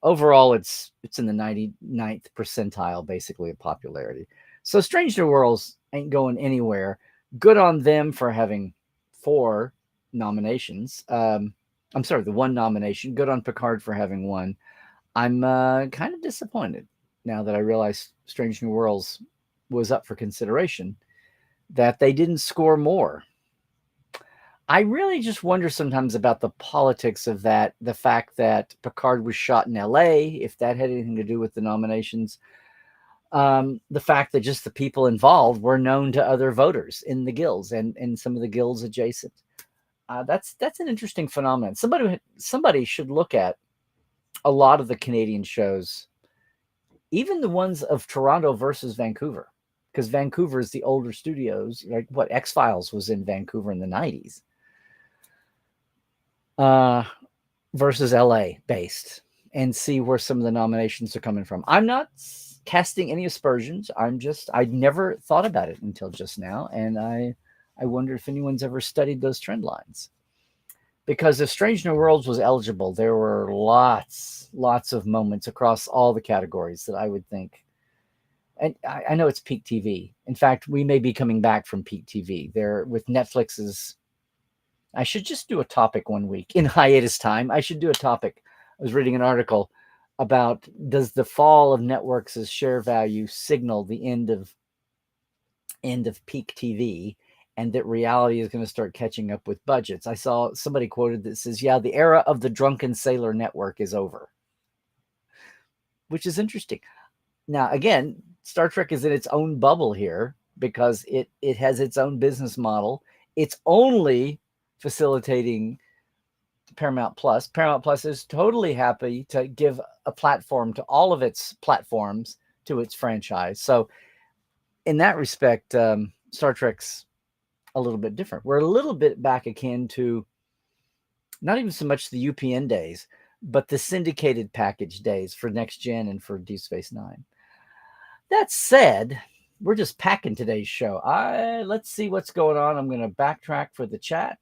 Overall, it's in the 99th percentile, basically, of popularity. So Strange New Worlds ain't going anywhere. Good on them for having 4 nominations. I'm sorry, the 1 nomination. Good on Picard for having 1. I'm kind of disappointed now that I realize Strange New Worlds was up for consideration that they didn't score more. I really just wonder sometimes about the politics of that, the fact that Picard was shot in LA, if that had anything to do with the nominations. The fact that just the people involved were known to other voters in the guilds and some of the guilds adjacent. That's an interesting phenomenon. Somebody should look at a lot of the Canadian shows, even the ones of Toronto versus Vancouver, because Vancouver is the older studios. Like what X-Files was in Vancouver in the 90s. Versus LA based, and see where some of the nominations are coming from. I'm not casting any aspersions. I'd never thought about it until just now, and I wonder if anyone's ever studied those trend lines. Because if Strange New Worlds was eligible, there were lots of moments across all the categories that I would think. And I know it's peak TV. In fact, we may be coming back from peak TV. There with Netflix's. I should just do a topic one week in hiatus time. I should do a topic. I was reading an article about, does the fall of networks' share value signal the end of peak TV, and that reality is going to start catching up with budgets. I saw somebody quoted that says, yeah, the era of the drunken sailor network is over, which is interesting. Now, again, Star Trek is in its own bubble here because it has its own business model. It's only facilitating Paramount Plus. Paramount Plus is totally happy to give a platform to all of its platforms to its franchise. So in that respect, Star Trek's a little bit different. We're a little bit back akin to not even so much the UPN days, but the syndicated package days for Next Gen and for Deep Space Nine. That said, we're just packing today's show. Let's see what's going on. I'm going to backtrack for the chat.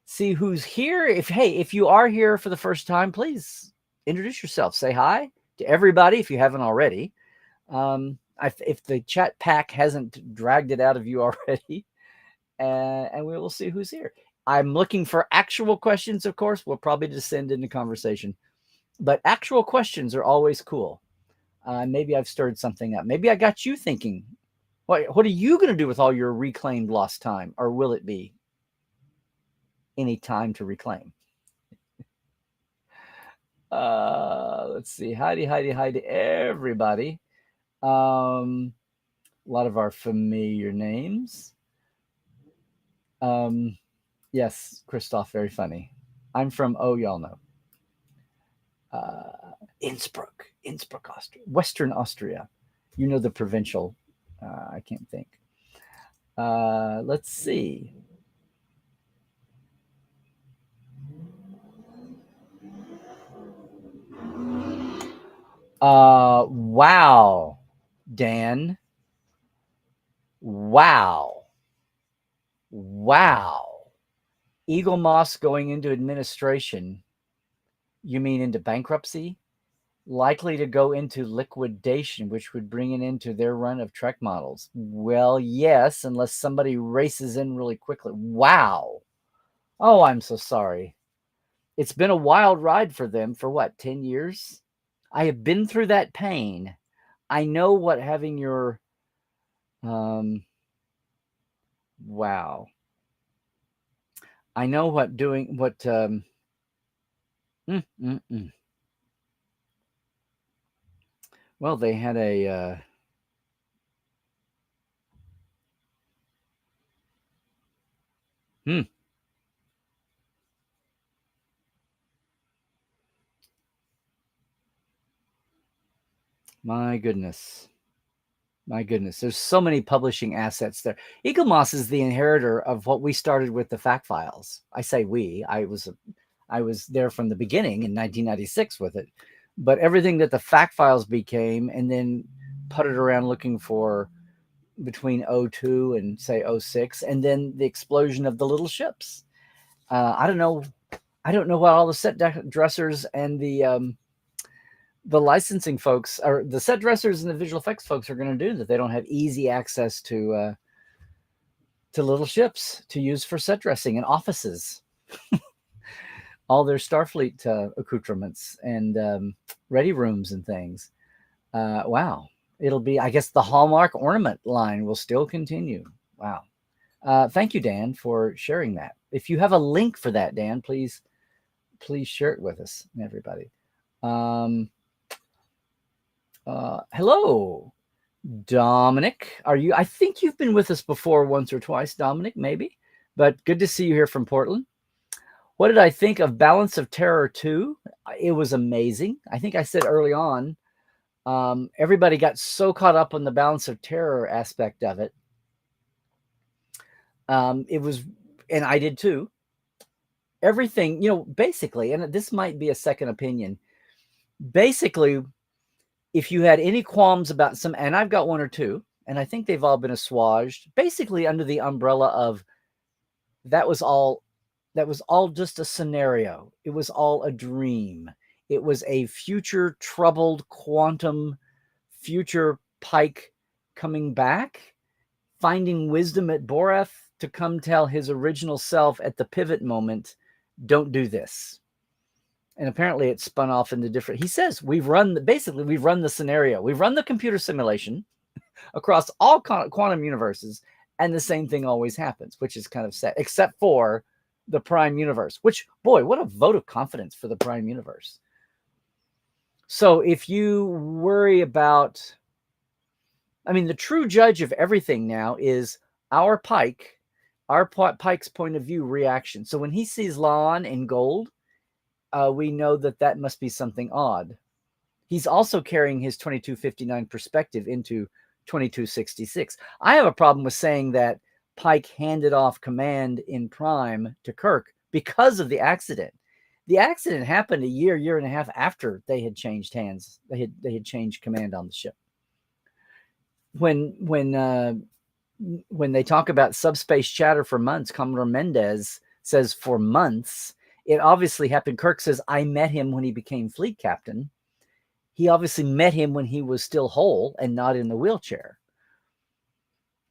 See who's here. If you are here for the first time, please introduce yourself. Say hi to everybody if you haven't already. If the chat pack hasn't dragged it out of you already, and we will see who's here. I'm looking for actual questions, of course. We'll probably descend into conversation, but actual questions are always cool. Maybe I've stirred something up. Maybe I got you thinking, what are you going to do with all your reclaimed lost time? Or will it be any time to reclaim? Let's see. Hi to everybody. A lot of our familiar names. Yes, Christoph, very funny. I'm from, y'all know. Innsbruck, Austria. Western Austria. You know the provincial. I can't think. Let's see. Wow, Dan. Wow. Eagle Moss going into administration. You mean into bankruptcy? Likely to go into liquidation, which would bring an end to their run of Trek models. Well, yes, unless somebody races in really quickly. Wow. Oh, I'm so sorry. It's been a wild ride for them for what, 10 years? I have been through that pain. I know what having your Wow. I know what doing what mm, mm, mm. Well, they had a hmm, my goodness. My goodness, there's so many publishing assets there. Eagle Moss is the inheritor of what we started with the fact files. I say we. I was there from the beginning in 1996 with it, but everything that the fact files became, and then putted around looking for between '02 and say '06, and then the explosion of the little ships. I don't know. I don't know what all the set dressers and the licensing folks or the set dressers and the visual effects folks are going to do that they don't have easy access to little ships to use for set dressing and offices. All their Starfleet accoutrements and ready rooms and things. Wow. It'll be, I guess the Hallmark ornament line will still continue. Wow. Thank you, Dan, for sharing that. If you have a link for that, Dan, please share it with us, everybody. Hello, Dominic. I think you've been with us before once or twice, Dominic, maybe, but good to see you here from Portland. What did I think of Balance of Terror 2? It was amazing. I think I said early on, everybody got so caught up on the Balance of Terror aspect of it. It was, and I did too. Everything, basically, and this might be a second opinion, basically, if you had any qualms about some, and I've got one or two, and I think they've all been assuaged, basically under the umbrella of that was all just a scenario. It was all a dream. It was a future troubled quantum future Pike coming back, finding wisdom at Boreth to come tell his original self at the pivot moment, don't do this. And apparently it spun off into different, he says, we've run the scenario. We've run the computer simulation across all quantum universes, and the same thing always happens, which is kind of sad, except for the Prime universe, which, boy, what a vote of confidence for the Prime universe. So if you worry about, the true judge of everything now is our Pike's point of view reaction. So when he sees Lon in gold, we know that must be something odd. He's also carrying his 2259 perspective into 2266. I have a problem with saying that Pike handed off command in Prime to Kirk because of the accident. The accident happened a year and a half after they had changed hands. They had changed command on the ship. When they talk about subspace chatter for months, Commodore Mendez says for months. It obviously happened. Kirk says, I met him when he became fleet captain. He obviously met him when he was still whole and not in the wheelchair.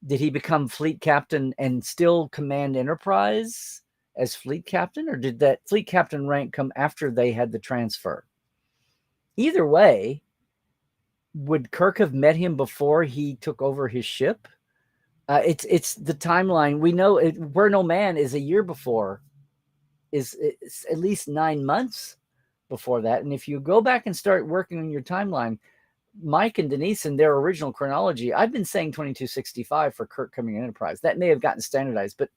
Did he become fleet captain and still command Enterprise as fleet captain? Or did that fleet captain rank come after they had the transfer? Either way, would Kirk have met him before he took over his ship? It's the timeline. We know Where No Man is a year before. Is at least 9 months before that. And if you go back and start working on your timeline, Mike and Denise in their original chronology, I've been saying 2265 for Kirk coming in Enterprise. That may have gotten standardized, but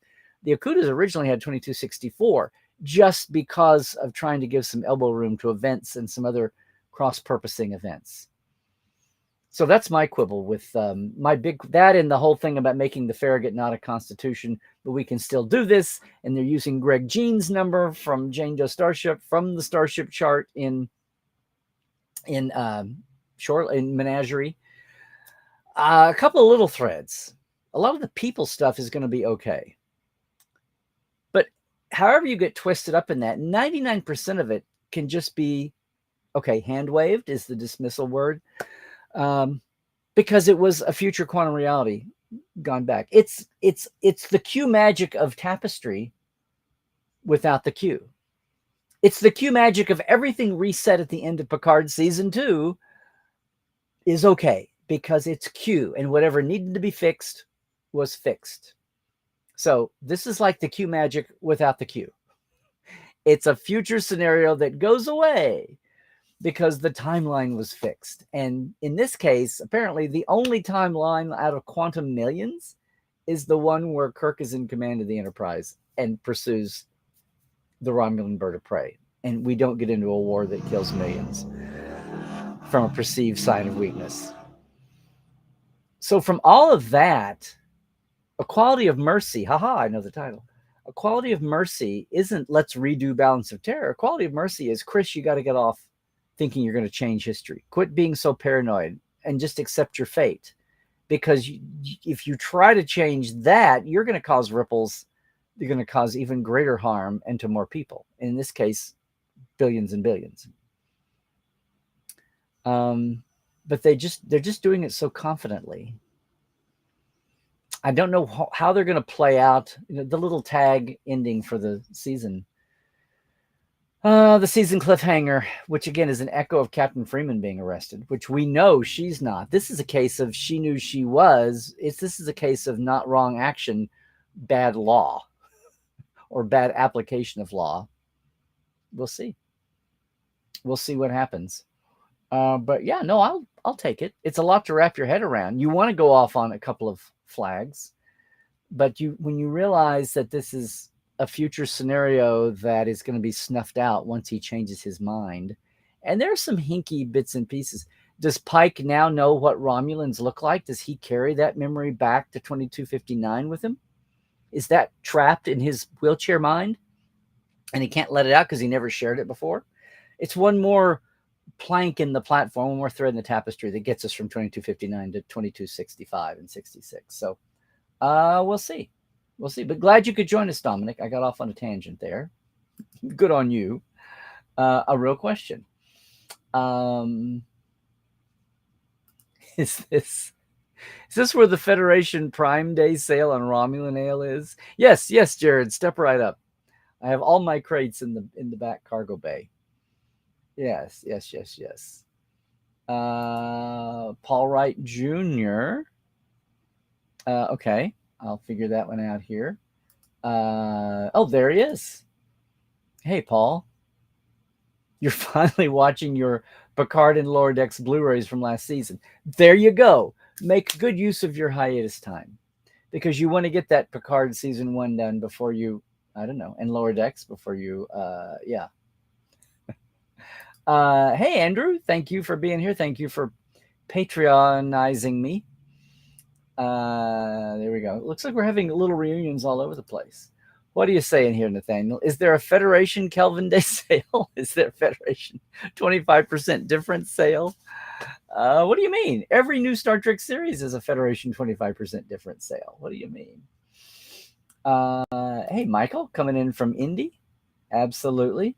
the Okudas originally had 2264 just because of trying to give some elbow room to events and some other cross-purposing events. So that's my quibble with that and the whole thing about making the Farragut not a constitution, but we can still do this. And they're using Greg Jean's number from Jane Doe Starship from the Starship chart in Menagerie. A couple of little threads. A lot of the people stuff is going to be okay. But however you get twisted up in that, 99% of it can just be, okay, hand-waved is the dismissal word. Because it was a future quantum reality gone back. It's the Q magic of Tapestry without the Q. It's the Q magic of everything reset at the end of Picard season 2 is okay because it's Q, and whatever needed to be fixed was fixed. So this is like the Q magic without the Q. It's a future scenario that goes away because the timeline was fixed. And in this case, apparently the only timeline out of quantum millions is the one where Kirk is in command of the Enterprise and pursues the Romulan bird of prey. And we don't get into a war that kills millions from a perceived sign of weakness. So from all of that, A Quality of Mercy, haha, I know the title. A Quality of Mercy isn't let's redo Balance of Terror. A Quality of Mercy is, Chris, you got to get off thinking you're going to change history. Quit being so paranoid and just accept your fate. Because if you try to change that, you're going to cause ripples. You're going to cause even greater harm and to more people. In this case, billions and billions. But they're just doing it so confidently. I don't know how they're going to play out the little tag ending for the season. The season cliffhanger, which again is an echo of Captain Freeman being arrested, which we know she's not. This is a case of she knew she was. This is a case of not wrong action, bad law, or bad application of law. We'll see. We'll see what happens. But yeah, no, I'll take it. It's a lot to wrap your head around. You want to go off on a couple of flags, but when you realize that this is a future scenario that is going to be snuffed out once he changes his mind, and there's some hinky bits and pieces. Does Pike now know what Romulans look like? Does he carry that memory back to 2259 with him? Is that trapped in his wheelchair mind and he can't let it out because he never shared it before? It's one more plank in the platform, one more thread in the tapestry that gets us from 2259 to 2265 and 66. So we'll see. We'll see. But glad you could join us, Dominic. I got off on a tangent there. Good on you. A real question. Is this where the Federation Prime Day sale on Romulan ale is? Yes, Jared. Step right up. I have all my crates in the back cargo bay. Yes. Paul Wright Jr. Okay, I'll figure that one out here. Oh, there he is. Hey, Paul. You're finally watching your Picard and Lower Decks Blu-rays from last season. There you go. Make good use of your hiatus time because you want to get that Picard season 1 done before you, I don't know, and Lower Decks before you, yeah. Hey, Andrew, thank you for being here. Thank you for patronizing me. There we go. It looks like we're having little reunions all over the place. What are you saying here, Nathaniel? Is there a Federation Kelvin Day sale? Is there a Federation 25% difference sale? What do you mean? Every new Star Trek series is a Federation 25% difference sale. What do you mean? Hey, Michael, coming in from Indy. Absolutely.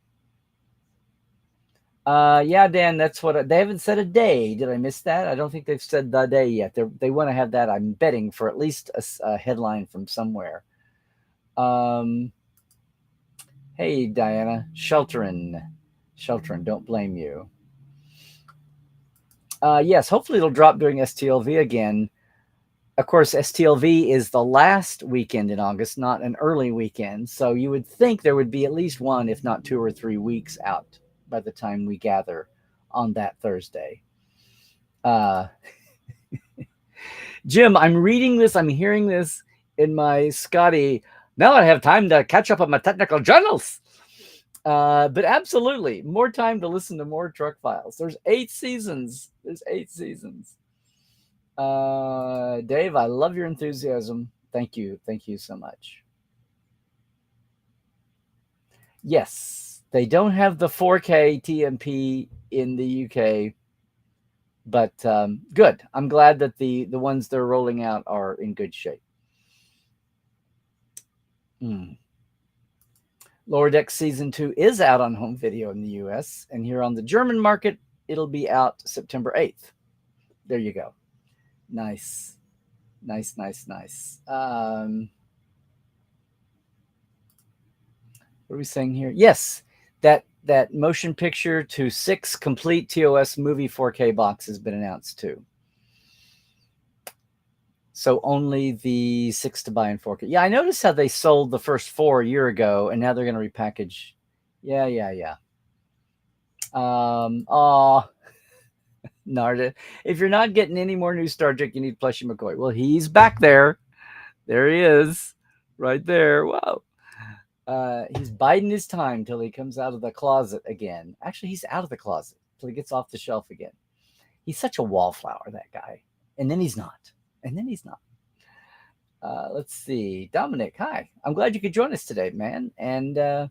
Yeah, Dan, that's what they haven't said a day. Did I miss that? I don't think they've said the day yet. They want to have that, I'm betting, for at least a headline from somewhere. Hey, Diana, sheltering, don't blame you. Yes, hopefully it'll drop during STLV again. Of course, STLV is the last weekend in August, not an early weekend. So you would think there would be at least 1, if not 2 or 3 weeks out by the time we gather on that Thursday. Jim, I'm reading this, I'm hearing this in my Scotty. Now I have time to catch up on my technical journals. But absolutely, more time to listen to more Trek Files. There's 8 seasons. Dave, I love your enthusiasm. Thank you so much. Yes, they don't have the 4K TMP in the UK, but good. I'm glad that the ones they're rolling out are in good shape. Lower Decks Season 2 is out on home video in the US, and here on the German market, it'll be out September 8th. There you go. Nice. What are we saying here? Yes, that motion picture to 6 complete TOS movie 4K box has been announced too. So only the 6 to buy in 4K. Yeah, I noticed how they sold the first 4 a year ago, and now they're going to repackage. Yeah. Oh, Narda, if you're not getting any more new Star Trek, you need Plushy McCoy. Well, he's back there. There he is, right there. Wow. He's biding his time till he comes out of the closet again. Actually, he's out of the closet till he gets off the shelf again. He's such a wallflower, that guy. And then he's not. Let's see. Dominic, hi. I'm glad you could join us today, man. And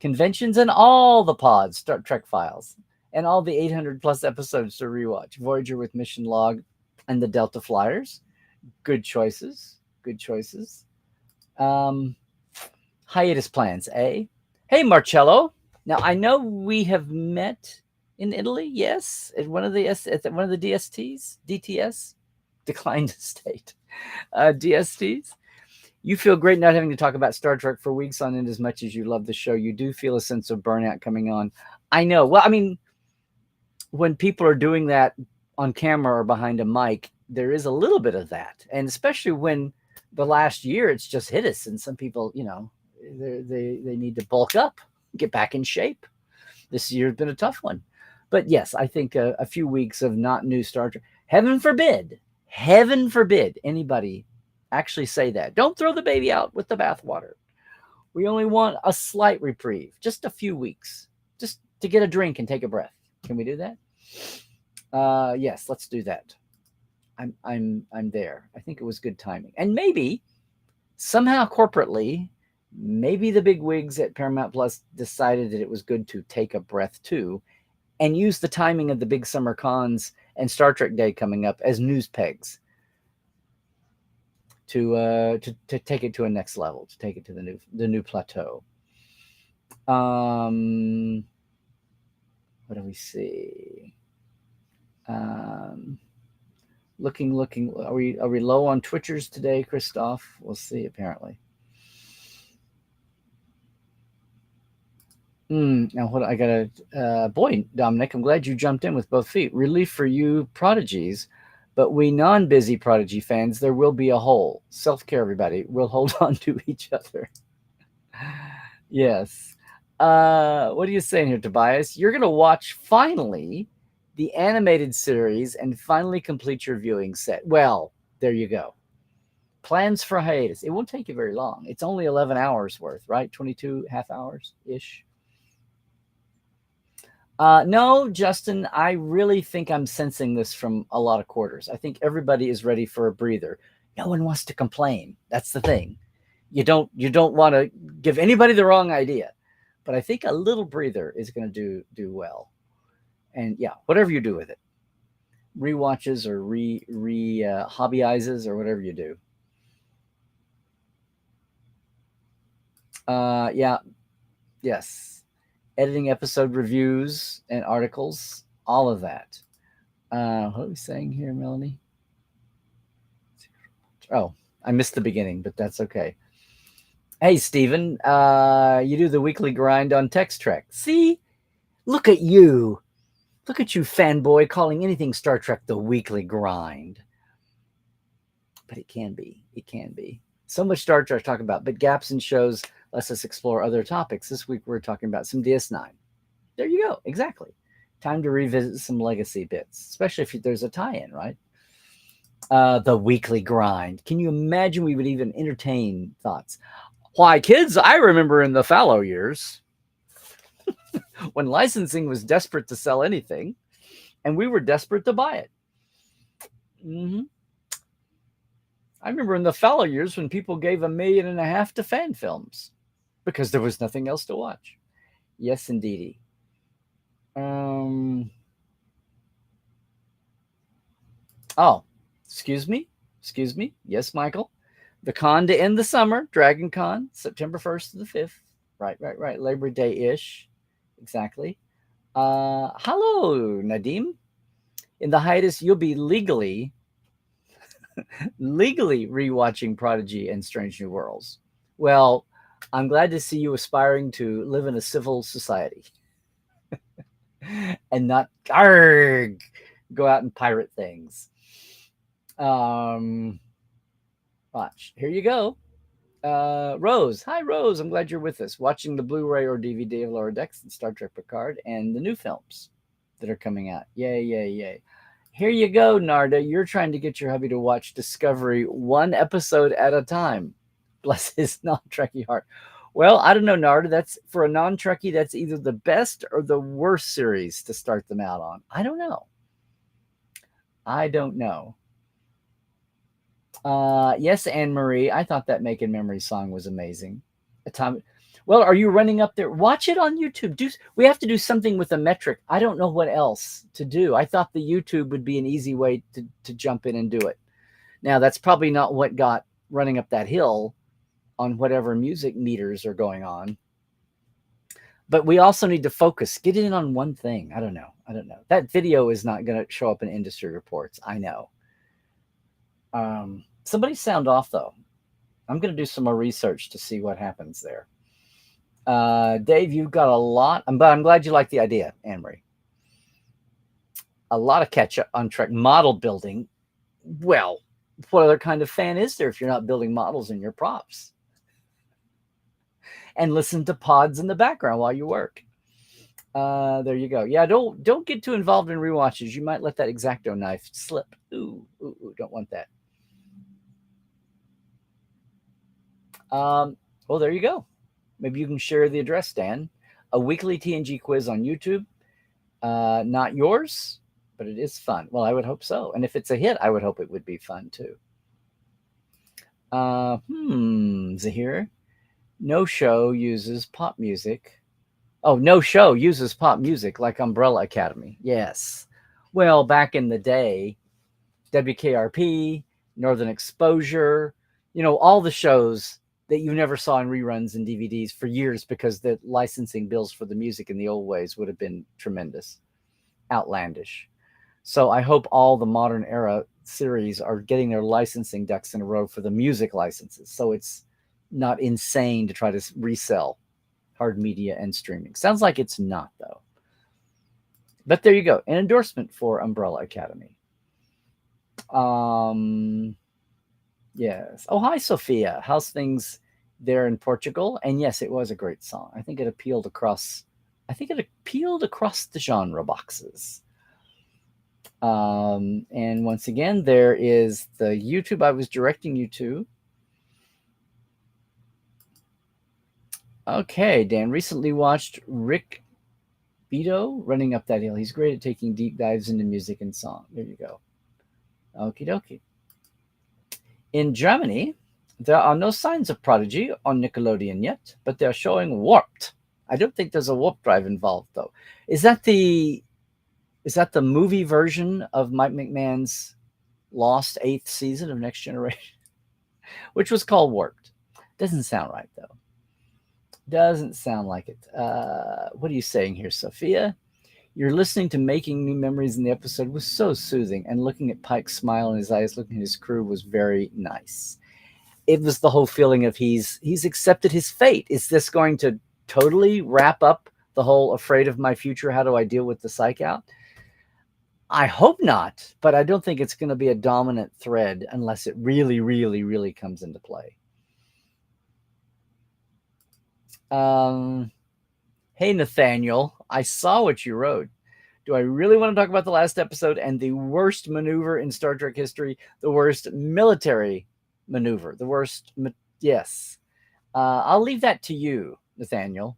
conventions and all the pods, Star Trek files, and all the 800 plus episodes to rewatch. Voyager with Mission Log and the Delta Flyers. Good choices. Hiatus plans, eh? Hey, Marcello. Now, I know we have met in Italy, yes, at one of the DSTs, DTS, declined state, DSTs. You feel great not having to talk about Star Trek for weeks on end as much as you love the show. You do feel a sense of burnout coming on. I know. Well, I mean, when people are doing that on camera or behind a mic, there is a little bit of that. And especially when the last year it's just hit us, and some people, they need to bulk up, get back in shape. This year's been a tough one. But yes, I think a few weeks of not new Star Trek. Heaven forbid anybody actually say that. Don't throw the baby out with the bathwater. We only want a slight reprieve, just a few weeks, just to get a drink and take a breath. Can we do that? Yes, let's do that. I'm there. I think it was good timing. And maybe somehow corporately, maybe the big wigs at Paramount Plus decided that it was good to take a breath too, and use the timing of the big summer cons and Star Trek Day coming up as news pegs to take it to a next level, to take it to the new plateau. What do we see? Looking. Are we low on Twitchers today, Christoph? We'll see. Apparently. Now what I gotta. Boy, Dominic, I'm glad you jumped in with both feet. Relief for you, prodigies, but we non-busy prodigy fans, there will be a hole. Self-care, everybody. We'll hold on to each other. Yes. What are you saying here, Tobias? You're gonna watch finally the animated series and finally complete your viewing set. Well, there you go. Plans for hiatus. It won't take you very long. It's only 11 hours worth, right? 22 half hours ish. No, Justin, I really think I'm sensing this from a lot of quarters. I think everybody is ready for a breather. No one wants to complain. That's the thing. You don't want to give anybody the wrong idea. But I think a little breather is going to do well. And yeah, whatever you do with it, rewatches or hobbyizes or whatever you do. Yes, editing episode reviews and articles, all of that. What are we saying here, Melanie? Oh, I missed the beginning, but that's okay. Hey, Stephen, you do the weekly grind on Text Trek. See, look at you. Look at you, fanboy, calling anything Star Trek the weekly grind. But it can be. So much Star Trek to talk about, but gaps in shows lets us explore other topics. This week we're talking about some DS9. There you go. Exactly. Time to revisit some legacy bits, especially if there's a tie-in, right? The weekly grind. Can you imagine we would even entertain thoughts? Why, kids, I remember in the fallow years when licensing was desperate to sell anything, and we were desperate to buy it. I remember in the fallow years when people gave $1.5 million to fan films because there was nothing else to watch. Yes, indeedy. Oh, excuse me. Yes, Michael. The con to end the summer, Dragon Con, September 1st to the 5th. Right. Labor Day-ish. Exactly. Hello, Nadim. In the hiatus, you'll be legally rewatching Prodigy and Strange New Worlds. Well, I'm glad to see you aspiring to live in a civil society and not go out and pirate things. Watch. Here you go. Rose. Hi, Rose. I'm glad you're with us. Watching the Blu-ray or DVD of Lower Decks and Star Trek Picard and the new films that are coming out. Yay, yay, yay. Here you go, Narda. You're trying to get your hubby to watch Discovery one episode at a time. Bless his non-Trekkie heart. Well, I don't know, Narda. That's for a non-Trekkie, that's either the best or the worst series to start them out on. I don't know. I don't know. Yes, Anne Marie. I thought that Making Memories song was amazing. Well, are you running up there? Watch it on YouTube. We have to do something with a metric. I don't know what else to do. I thought the YouTube would be an easy way to jump in and do it. Now, that's probably not what got running up that hill on whatever music meters are going on. But we also need to focus. Get in on one thing. I don't know. That video is not going to show up in industry reports. I know. Somebody sound off, though. I'm going to do some more research to see what happens there. Dave, you've got a lot, but I'm glad you like the idea, Anne-Marie. A lot of catch-up on Trek model building. Well, what other kind of fan is there if you're not building models in your props? And listen to pods in the background while you work. There you go. Yeah, don't get too involved in rewatches. You might let that X-Acto knife slip. Ooh, don't want that. Well, there you go. Maybe you can share the address, Dan. A weekly TNG quiz on YouTube. Not yours, but it is fun. Well, I would hope so. And if it's a hit, I would hope it would be fun too. Zahir. No show uses pop music. Oh, no show uses pop music like Umbrella Academy. Yes. Well, back in the day, WKRP, Northern Exposure, all the shows that you never saw in reruns and DVDs for years because the licensing bills for the music in the old ways would have been tremendous, outlandish. So I hope all the modern era series are getting their licensing ducks in a row for the music licenses. So it's not insane to try to resell hard media and streaming. Sounds like it's not, though. But there you go. An endorsement for Umbrella Academy. Yes. Oh, hi, Sophia. How's things there in Portugal? And yes, it was a great song. I think it appealed across the genre boxes. And once again, there is the YouTube I was directing you to. Okay, Dan recently watched Rick Beto running up that hill. He's great at taking deep dives into music and song. There you go. Okie dokie. In Germany, there are no signs of Prodigy on Nickelodeon yet, but they're showing Warped. I don't think there's a warp drive involved, though. Is that the movie version of Mike McMahon's lost 8th season of Next Generation, which was called Warped? Doesn't sound right, though. Doesn't sound like it. What are you saying here, Sophia? You're listening to Making New Memories in the episode was so soothing, and looking at Pike's smile in his eyes, looking at his crew was very nice. It was the whole feeling of he's accepted his fate. Is this going to totally wrap up the whole afraid of my future? How do I deal with the psych out? I hope not, but I don't think it's going to be a dominant thread unless it really, really, really comes into play. Hey, Nathaniel, I saw what you wrote. Do I really want to talk about the last episode and the worst maneuver in Star Trek history? The worst military maneuver. The worst. Yes. I'll leave that to you, Nathaniel.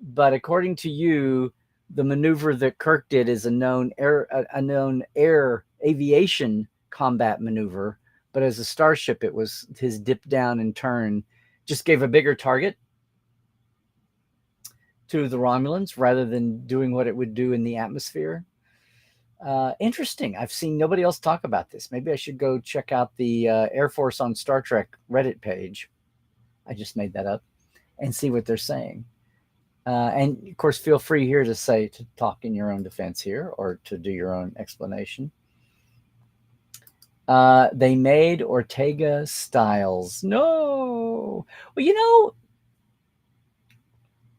But according to you, the maneuver that Kirk did is a known air aviation combat maneuver. But as a starship, it was his dip down and turn. Just gave a bigger target to the Romulans rather than doing what it would do in the atmosphere. Interesting. I've seen nobody else talk about this. Maybe I should go check out the Air Force on Star Trek Reddit page. I just made that up and see what they're saying. And of course, feel free here to talk in your own defense here or to do your own explanation. They made Ortega Styles. No. Well,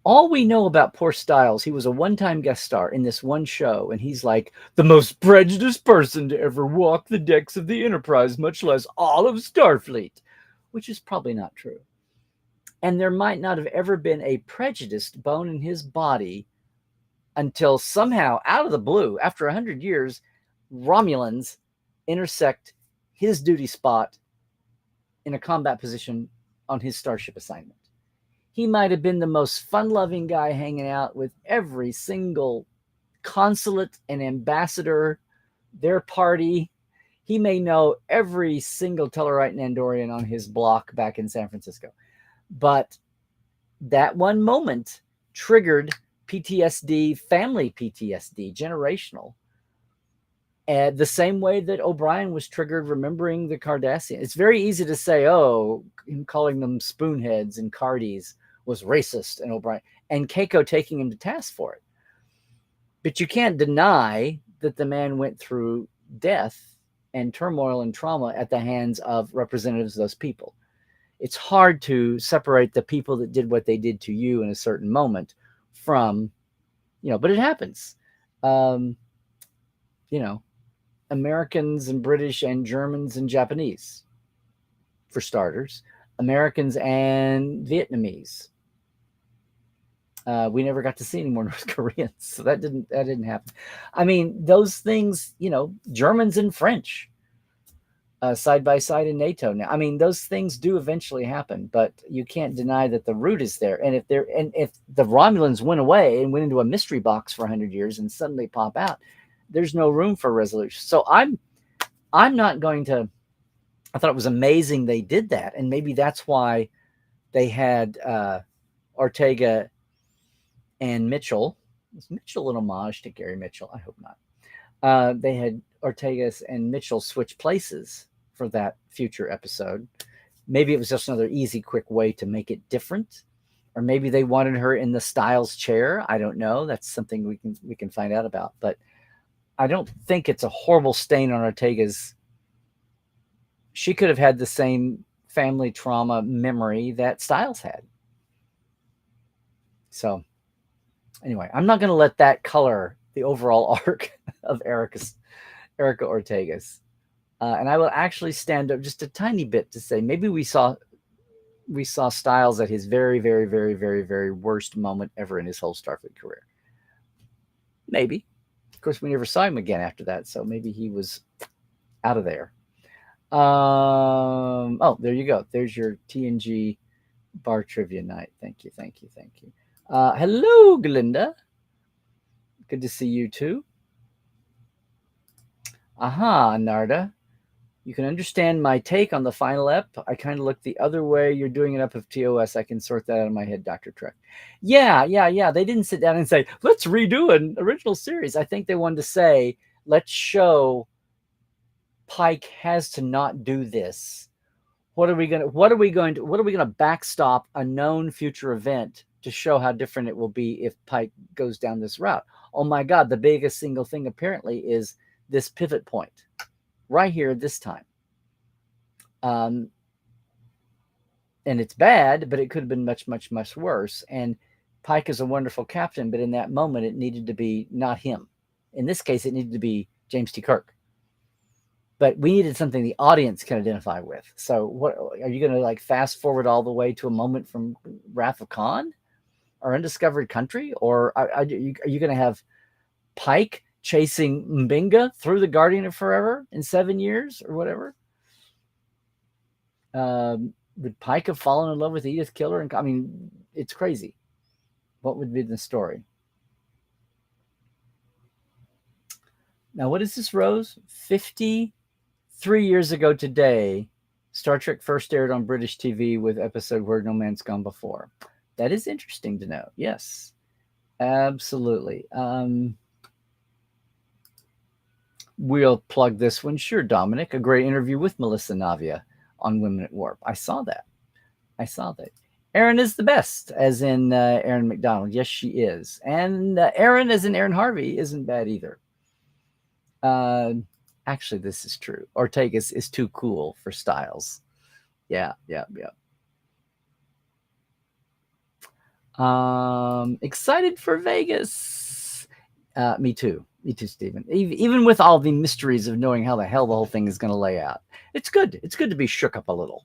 All we know about poor Styles, he was a one-time guest star in this one show, and he's like the most prejudiced person to ever walk the decks of the Enterprise, much less all of Starfleet, which is probably not true. And there might not have ever been a prejudiced bone in his body until somehow, out of the blue, after 100 years, Romulans intersect his duty spot in a combat position on his starship assignment. He might have been the most fun-loving guy hanging out with every single consulate and ambassador, their party. He may know every single Tellarite and Andorian on his block back in San Francisco. But that one moment triggered PTSD, family PTSD, generational. And the same way that O'Brien was triggered remembering the Cardassians. It's very easy to say, oh, him calling them spoonheads and Cardis was racist, and O'Brien and Keiko taking him to task for it. But you can't deny that the man went through death and turmoil and trauma at the hands of representatives of those people. It's hard to separate the people that did what they did to you in a certain moment from, but it happens. Americans and British and Germans and Japanese, for starters, Americans and Vietnamese. We never got to see any more North Koreans, so that didn't happen. I mean, those things, Germans and French, side by side in NATO now. I mean, those things do eventually happen, but you can't deny that the root is there. And if the Romulans went away and went into a mystery box for 100 years and suddenly pop out, there's no room for resolution. So I'm not going to. I thought it was amazing they did that, and maybe that's why they had Ortega and Mitchell. Is Mitchell an homage to Gary Mitchell? I hope not. They had Ortega and Mitchell switch places for that future episode. Maybe it was just another easy, quick way to make it different, or maybe they wanted her in the Styles chair. I don't know. That's something we can find out about, but I don't think it's a horrible stain on Ortega's. She could have had the same family trauma memory that Styles had. So anyway, I'm not going to let that color the overall arc of Erica Ortega's. And I will actually stand up just a tiny bit to say maybe we saw Styles at his very, very, very, very, very worst moment ever in his whole Starfleet career. Maybe. Of course, we never saw him again after that, so maybe he was out of there. There you go. There's your TNG bar trivia night. Thank you. Hello, Glinda. Good to see you too. Aha, Narda. You can understand my take on the final ep. I kind of look the other way. You're doing it up of TOS. I can sort that out of my head, Dr. Trek. Yeah. They didn't sit down and say, let's redo an original series. I think they wanted to say, let's show Pike has to not do this. What are we going to backstop a known future event to show how different it will be if Pike goes down this route? Oh my God, the biggest single thing apparently is this pivot point right here this time. And it's bad, but it could have been much, much, much worse. And Pike is a wonderful captain, but in that moment, it needed to be not him. In this case, it needed to be James T. Kirk. But we needed something the audience can identify with. So what are you going to fast forward all the way to a moment from Wrath of Khan or Undiscovered Country? Or are you going to have Pike chasing Mbinga through the Guardian of Forever in 7 years or whatever? Would Pike have fallen in love with Edith Killer? I mean, it's crazy. What would be the story? Now, what is this, Rose? 53 years ago today, Star Trek first aired on British TV with episode Where No Man's Gone Before. That is interesting to know. Yes, absolutely. We'll plug this one. Sure, Dominic. A great interview with Melissa Navia on Women at Warp. I saw that. Erin is the best, as in Erin McDonald. Yes, she is. And Erin, as in Erin Harvey, isn't bad either. Actually, this is true. Ortega is too cool for Styles. Yeah. Excited for Vegas. Me too. Me too, Stephen. Even with all the mysteries of knowing how the hell the whole thing is going to lay out, it's good. It's good to be shook up a little.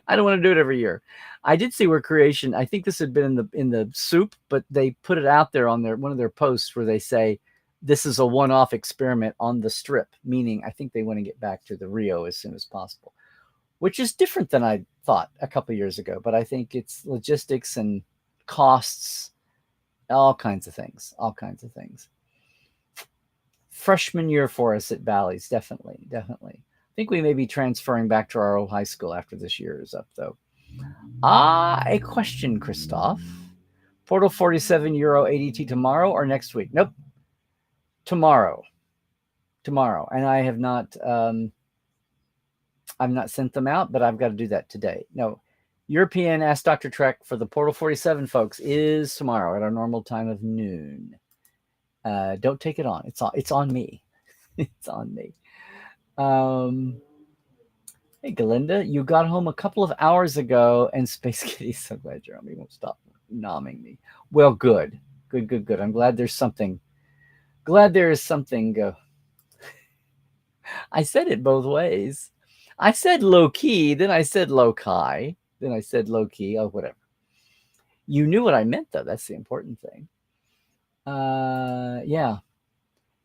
I don't want to do it every year. I did see where creation. I think this had been in the soup, but they put it out there on their one of their posts where they say this is a one-off experiment on the strip, meaning I think they want to get back to the Rio as soon as possible, which is different than I thought a couple of years ago. But I think it's logistics and costs, all kinds of things, all kinds of things. Freshman year for us at Bally's, definitely, definitely. I think we may be transferring back to our old high school after this year is up, though. A question, Christoph. Portal 47 Euro ADT tomorrow or next week? Nope. Tomorrow. Tomorrow. And I have not I've not sent them out, but I've got to do that today. No. European Ask Dr. Trek for the Portal 47 folks is tomorrow at our normal time of noon. Don't take it on. It's on me. It's on me. Hey, Galinda, you got home a couple of hours ago, and Space Kitty's so glad Jeremy won't stop nomming me. Well, good. Good. I'm glad there's something. Glad there is something. I said it both ways. I said low key, then I said low kai, then I said low key. Oh, whatever. You knew what I meant, though. That's the important thing. Yeah.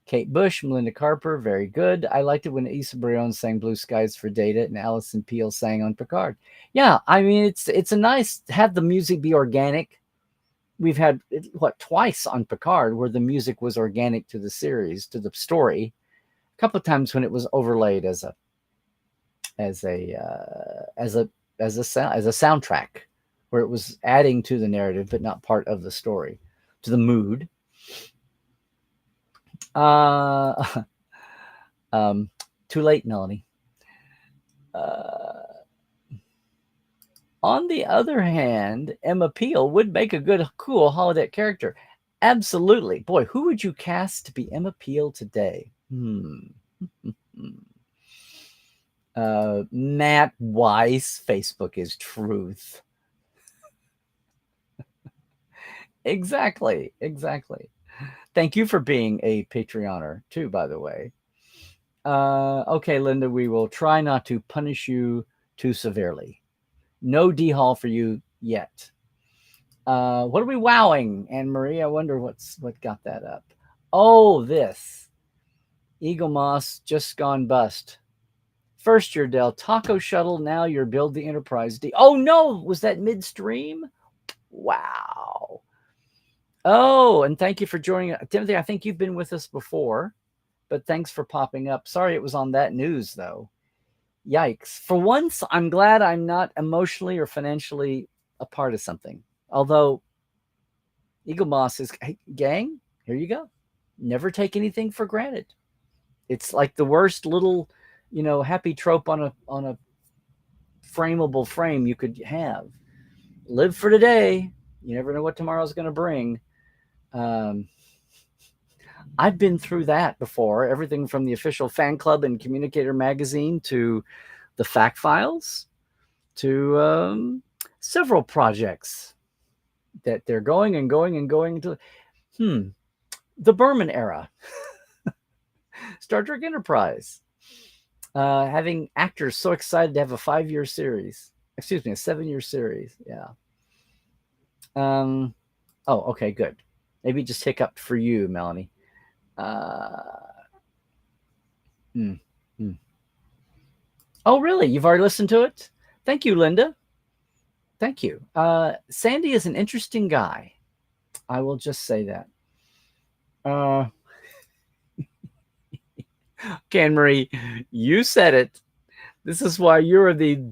Kate Bush, Melinda Carper, very good. I liked it when Issa Brion sang Blue Skies for Data and Alison Peel sang on Picard. Yeah, I mean, it's a nice, have the music be organic. We've had, twice on Picard where the music was organic to the series, to the story. A couple of times when it was overlaid as a soundtrack, where it was adding to the narrative but not part of the story, to the mood. Too late, Melanie. On the other hand, Emma Peel would make a good, cool holodeck character. Absolutely. Boy, who would you cast to be Emma Peel today? Matt Weiss, Facebook is truth. Exactly. Thank you for being a Patreoner, too, by the way. Okay, Linda, we will try not to punish you too severely. No D-Hall for you yet. What are we wowing, Anne-Marie? I wonder what got that up. Oh, this. Eagle Moss just gone bust. First year Dell, Taco Shuttle, now you're Build the Enterprise D. Oh, no, was that midstream? Wow. Oh, and thank you for joining. Timothy, I think you've been with us before, but thanks for popping up. Sorry it was on that news, though. Yikes. For once, I'm glad I'm not emotionally or financially a part of something. Although, Eagle Moss is, hey, gang, here you go. Never take anything for granted. It's like the worst little, happy trope on a frameable frame you could have. Live for today. You never know what tomorrow's going to bring. I've been through that before. Everything from the official fan club and Communicator magazine to the fact files to several projects that they're going to the Berman era. Star Trek Enterprise. Having actors so excited to have a 7-year series. Yeah. Oh, okay, good. Maybe just hiccuped for you, Melanie. Oh, really? You've already listened to it? Thank you, Linda. Thank you. Sandy is an interesting guy. I will just say that. Anne-Marie, you said it. This is why you're the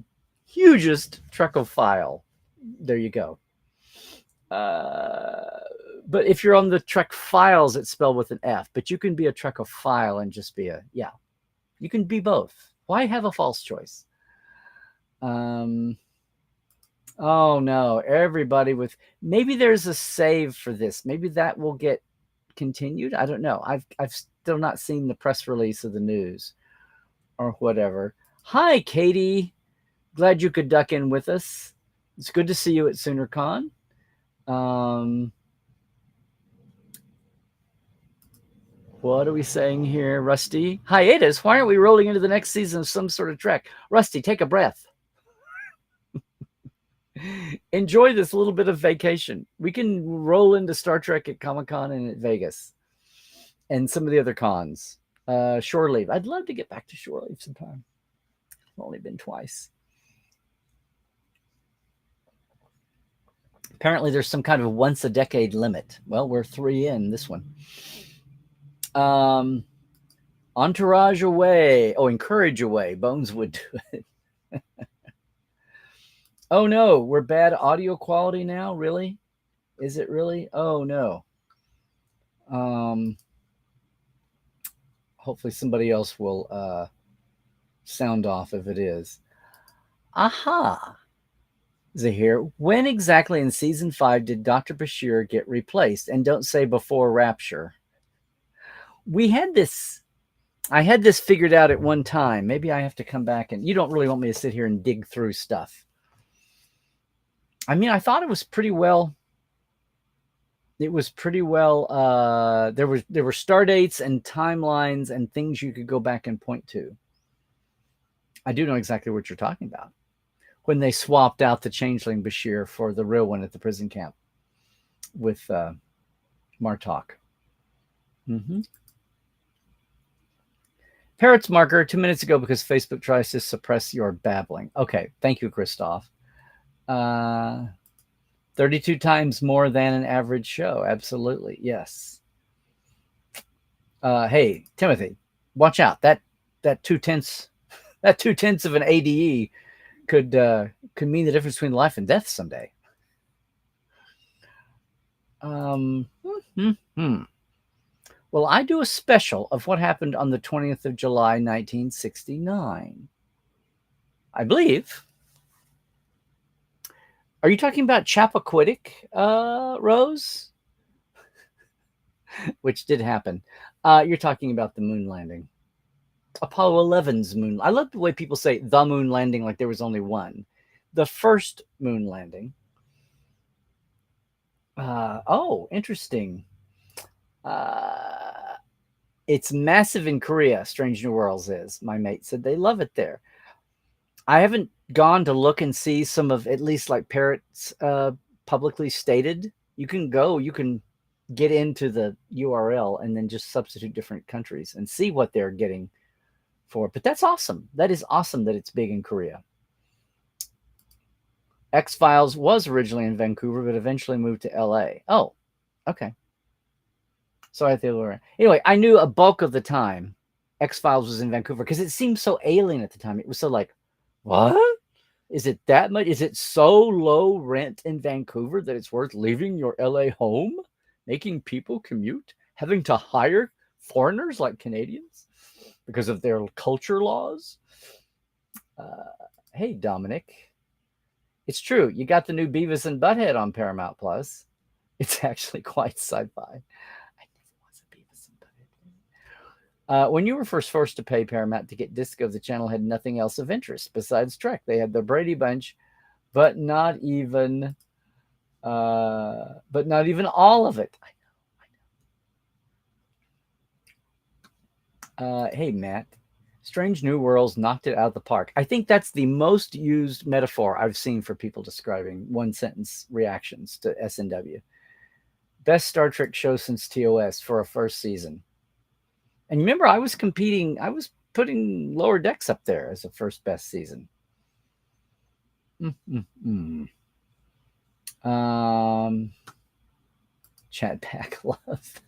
hugest Trekophile. There you go. But if you're on the Trek Files, it's spelled with an F. But you can be a Trekophile and just be you can be both. Why have a false choice? Oh no, everybody with, maybe there's a save for this. Maybe that will get continued. I don't know. I've still not seen the press release of the news or whatever. Hi, Katie. Glad you could duck in with us. It's good to see you at SoonerCon. Um, what are we saying here, Rusty? Hiatus. Why aren't we rolling into the next season of some sort of Trek? Rusty, take a breath. Enjoy this little bit of vacation. We can roll into Star Trek at Comic-Con and at Vegas and some of the other cons. Shore Leave. I'd love to get back to Shore Leave sometime. I've only been twice. Apparently there's some kind of once a decade limit. Well, we're 3 in this one. Entourage away. Oh, encourage away. Bones would do it. Oh no, we're bad audio quality now? Really? Is it really? Oh no. Hopefully somebody else will sound off if it is. Aha. Zahir, when exactly in season 5 did Dr. Bashir get replaced? And don't say before Rapture. I had this figured out at one time. Maybe I have to come back, and you don't really want me to sit here and dig through stuff. I mean, I thought it was pretty well. It was pretty well. There were star dates and timelines and things you could go back and point to. I do know exactly what you're talking about. When they swapped out the changeling Bashir for the real one at the prison camp with Martok. Mm-hmm. Parrots marker 2 minutes ago because Facebook tries to suppress your babbling. Okay, thank you, Christoph. 32 times more than an average show. Absolutely, yes. Hey, Timothy, watch out. That 2/10 of an ADE could mean the difference between life and death someday. Well, I do a special of what happened on the 20th of July, 1969. I believe. Are you talking about Chappaquiddick, Rose? Which did happen. You're talking about the moon landing. Apollo 11's moon. I love the way people say the moon landing like there was only one. The first moon landing. Oh, interesting. It's massive in Korea, Strange New Worlds is. My mate said they love it there. I haven't gone to look and see some of, at least like Parrot's publicly stated. You can go, you can get into the URL and then just substitute different countries and see what they're getting for. But that's awesome. That is awesome that it's big in Korea. X-Files was originally in Vancouver, but eventually moved to LA. Oh, okay. Sorry, anyway, I knew a bulk of the time X-Files was in Vancouver because it seemed so alien at the time. It was so like, what? Is it that much? Is it so low rent in Vancouver that it's worth leaving your LA home, making people commute, having to hire foreigners like Canadians because of their culture laws? Hey, Dominic. It's true. You got the new Beavis and Butthead on Paramount Plus. It's actually quite sci-fi. When you were first forced to pay Paramount to get Disco, the channel had nothing else of interest besides Trek. They had the Brady Bunch, but not even all of it. I know. Hey, Matt. Strange New Worlds knocked it out of the park. I think that's the most used metaphor I've seen for people describing one-sentence reactions to SNW. Best Star Trek show since TOS for a first season. And remember, I was putting Lower Decks up there as the first best season. Chad Pack love.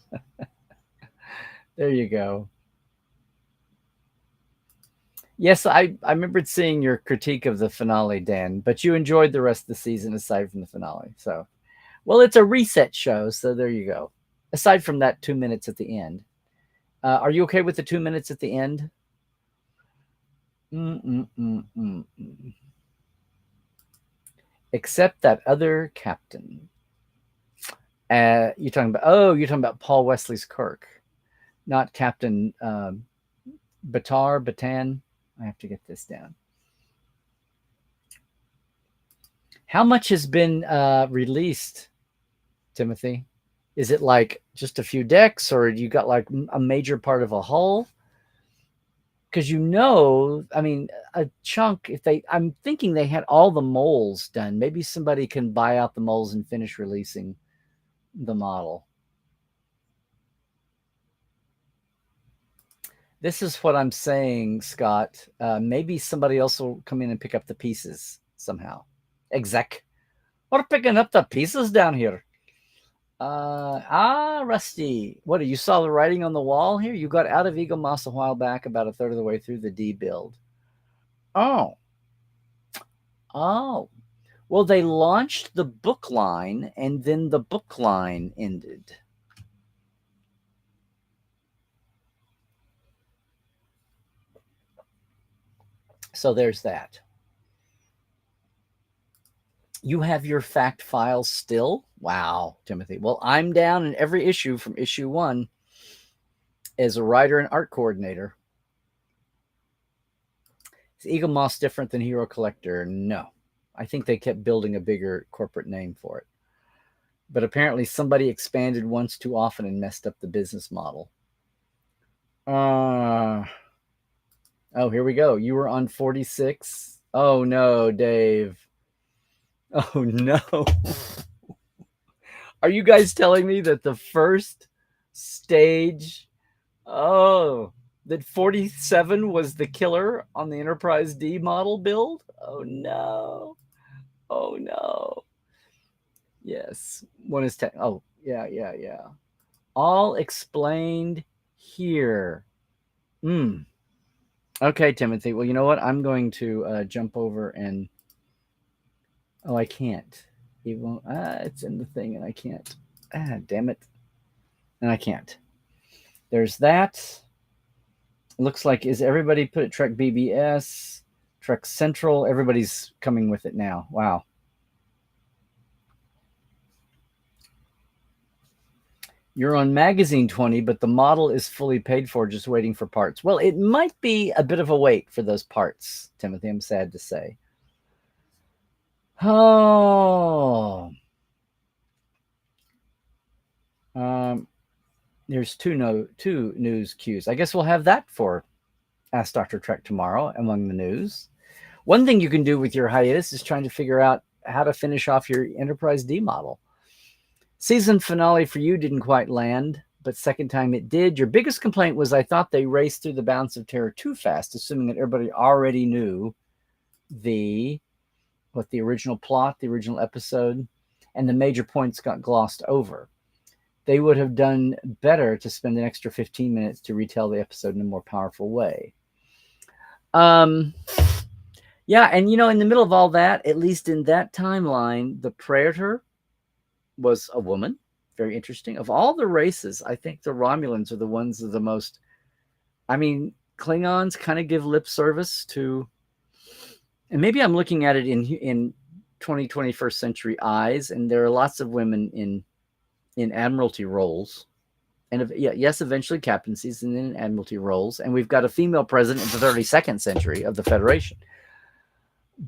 There you go. Yes, I remembered seeing your critique of the finale, Dan, but you enjoyed the rest of the season aside from the finale. So, well, it's a reset show, so there you go. Aside from that 2 minutes at the end. Are you okay with the 2 minutes at the end? Except that other captain. You're talking about Paul Wesley's Kirk, not Captain Batan. I have to get this down. How much has been released Timothy? Is it like just a few decks, or you got like a major part of a hull? Because I mean, a chunk. I'm thinking they had all the moles done. Maybe somebody can buy out the moles and finish releasing the model. This is what I'm saying, Scott. Maybe somebody else will come in and pick up the pieces somehow. Exec. We're picking up the pieces down here. Rusty. What, you saw the writing on the wall here? You got out of Eagle Moss a while back, about a third of the way through the D build. Oh. Well, they launched the book line, and then the book line ended. So there's that. You have your fact files still? Wow, Timothy. Well, I'm down in every issue from issue 1 as a writer and art coordinator. Is Eagle Moss different than Hero Collector? No. I think they kept building a bigger corporate name for it. But apparently somebody expanded once too often and messed up the business model. Oh, here we go. You were on 46. Oh, no, Dave. Oh, no. Are you guys telling me that the first stage, that 47 was the killer on the Enterprise D model build? Oh, no. Oh, no. Yes. One is oh, yeah. All explained here. Okay, Timothy. Well, you know what? I'm going to jump over and... Oh, I can't. It won't. It's in the thing, and I can't. Damn it. And I can't. There's that. It looks like, is everybody put at Trek BBS, Trek Central? Everybody's coming with it now. Wow. You're on magazine 20, but the model is fully paid for, just waiting for parts. Well, it might be a bit of a wait for those parts, Timothy. I'm sad to say. Oh. There's two news cues. I guess we'll have that for Ask Dr. Trek tomorrow among the news. One thing you can do with your hiatus is trying to figure out how to finish off your Enterprise D model. Season finale for you didn't quite land, but second time it did. Your biggest complaint was, I thought they raced through the Balance of Terror too fast, assuming that everybody already knew the original plot, the original episode, and the major points got glossed over. They would have done better to spend an extra 15 minutes to retell the episode in a more powerful way. Yeah, and in the middle of all that, at least in that timeline, the Praetor was a woman. Very interesting. Of all the races, I think the Romulans are the ones that are the most... I mean, Klingons kind of give lip service to... And maybe I'm looking at it in 21st century eyes, and there are lots of women in admiralty roles, and yes, eventually captaincies, and then admiralty roles, and we've got a female president in the 32nd century of the Federation.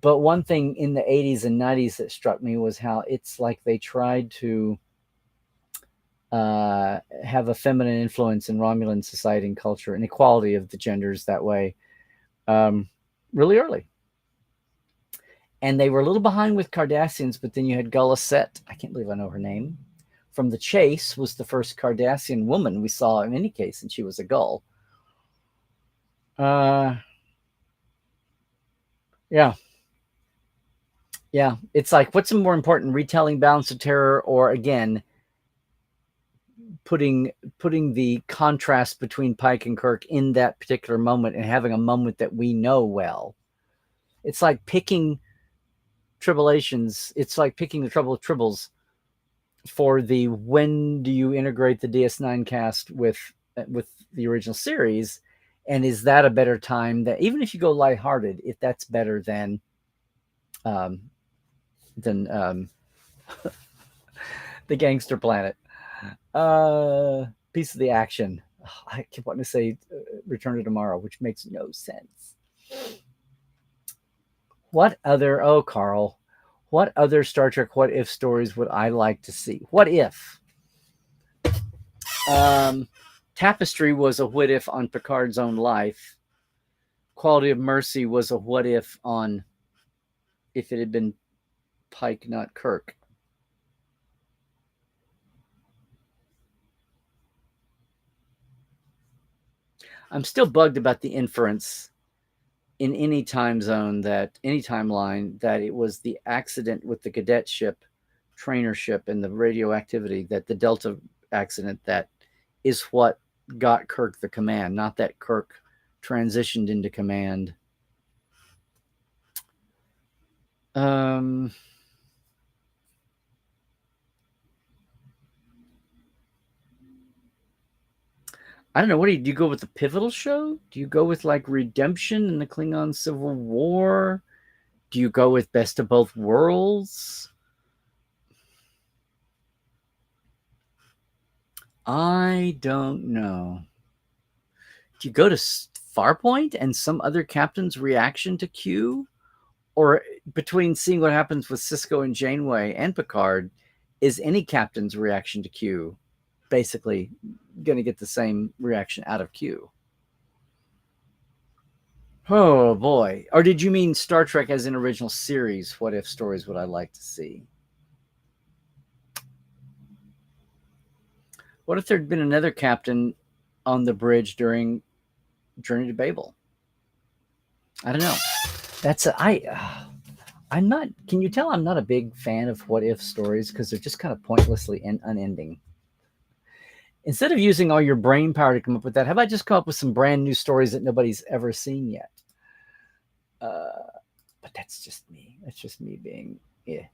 But one thing in the 80s and 90s that struck me was how it's like they tried to have a feminine influence in Romulan society and culture and equality of the genders that way really early. And they were a little behind with Cardassians, but then you had Gula Set. I can't believe I know her name. From The Chase was the first Cardassian woman we saw in any case, and she was a Gull. Yeah. It's like, what's more important, retelling Balance of Terror, or again, putting the contrast between Pike and Kirk in that particular moment and having a moment that we know well? It's like picking Tribulations. It's like picking the Trouble with Tribbles for the when do you integrate the DS9 cast with the original series, and is that a better time? That even if you go lighthearted, if that's better than the Gangster Planet, piece of the action. I keep wanting to say Return to Tomorrow, which makes no sense. What other? Oh, Carl, What other Star Trek what if stories would I like to see? What if Tapestry was a what if on Picard's own life? Quality of Mercy was a what if on if it had been Pike, not Kirk. I'm still bugged about the inference in any time zone that any timeline that it was the accident with the cadet ship, trainer ship, and the radioactivity, that the Delta accident that is what got Kirk the command, not that Kirk transitioned into command. I don't know. What do you go with the pivotal show? Do you go with like Redemption and the Klingon Civil War? Do you go with Best of Both Worlds? I don't know. Do you go to Farpoint and some other captain's reaction to Q? Or between seeing what happens with Sisko and Janeway and Picard, is any captain's reaction to Q basically going to get the same reaction out of Q? Oh boy. Or did you mean Star Trek as an original series? What if stories would I like to see? What if there'd been another captain on the bridge during Journey to Babel? I don't know. I'm not. Can you tell I'm not a big fan of what if stories because they're just kind of pointlessly unending. Instead of using all your brain power to come up with that, how about just come up with some brand new stories that nobody's ever seen yet? But that's just me. That's just me being, yeah.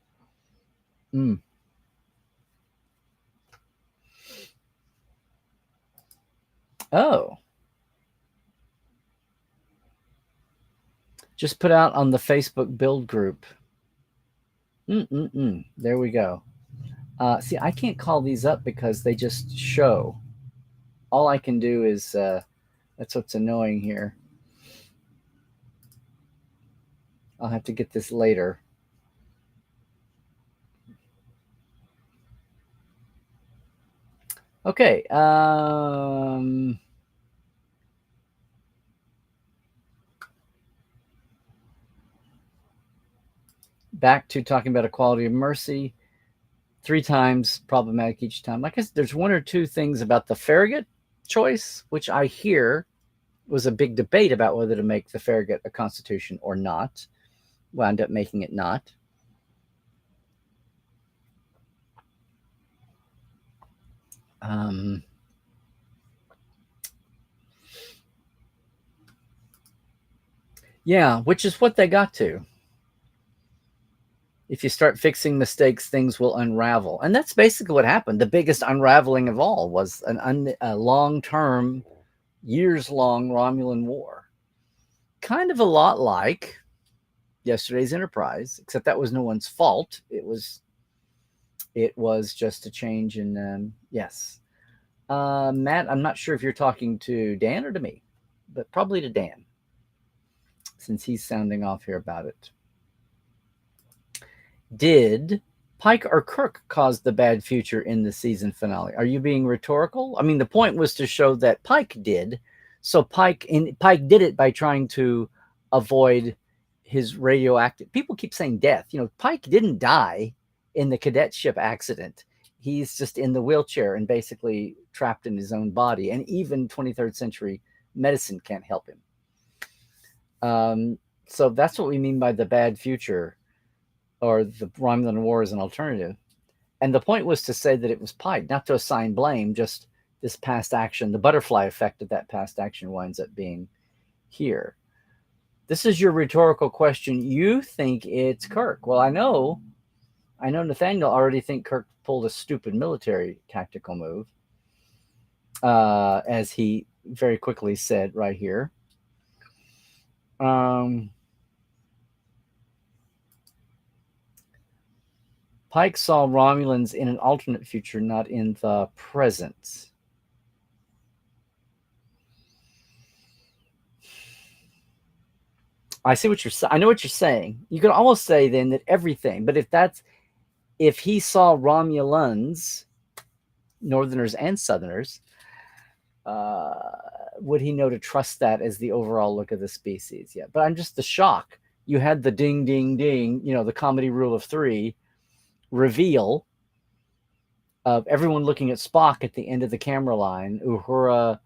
Oh. Just put out on the Facebook build group. There we go. See, I can't call these up because they just show. All I can do is, that's what's annoying here. I'll have to get this later. Okay. Back to talking about Equality of Mercy. 3 times, problematic each time. Like I said, there's one or two things about the Farragut choice, which I hear was a big debate about whether to make the Farragut a constitution or not. Wound up making it not. Yeah, which is what they got to. If you start fixing mistakes, things will unravel. And that's basically what happened. The biggest unraveling of all was a long-term, years-long Romulan war. Kind of a lot like yesterday's Enterprise, except that was no one's fault. It was just a change in, yes. Matt, I'm not sure if you're talking to Dan or to me, but probably to Dan, since he's sounding off here about it. Did Pike or Kirk cause the bad future in the season finale? Are you being rhetorical? I mean, the point was to show that Pike did. So Pike did it by trying to avoid his radioactive. People keep saying death. You know, Pike didn't die in the cadet ship accident. He's just in the wheelchair and basically trapped in his own body. And even 23rd century medicine can't help him. So that's what we mean by the bad future, or the Romulan War as an alternative. And the point was to say that it was Pike, not to assign blame, just this past action. The butterfly effect of that past action winds up being here. This is your rhetorical question. You think it's Kirk. Well, I know Nathaniel already think Kirk pulled a stupid military tactical move, as he very quickly said right here. Pike saw Romulans in an alternate future, not in the present. I see what you're saying. I know what you're saying. You could almost say then that everything, but if he saw Romulans, Northerners and Southerners, uh, would he know to trust that as the overall look of the species? Yeah, but I'm just the shock. You had the ding, ding, ding, the comedy rule of three reveal of everyone looking at Spock at the end of the camera line, Uhura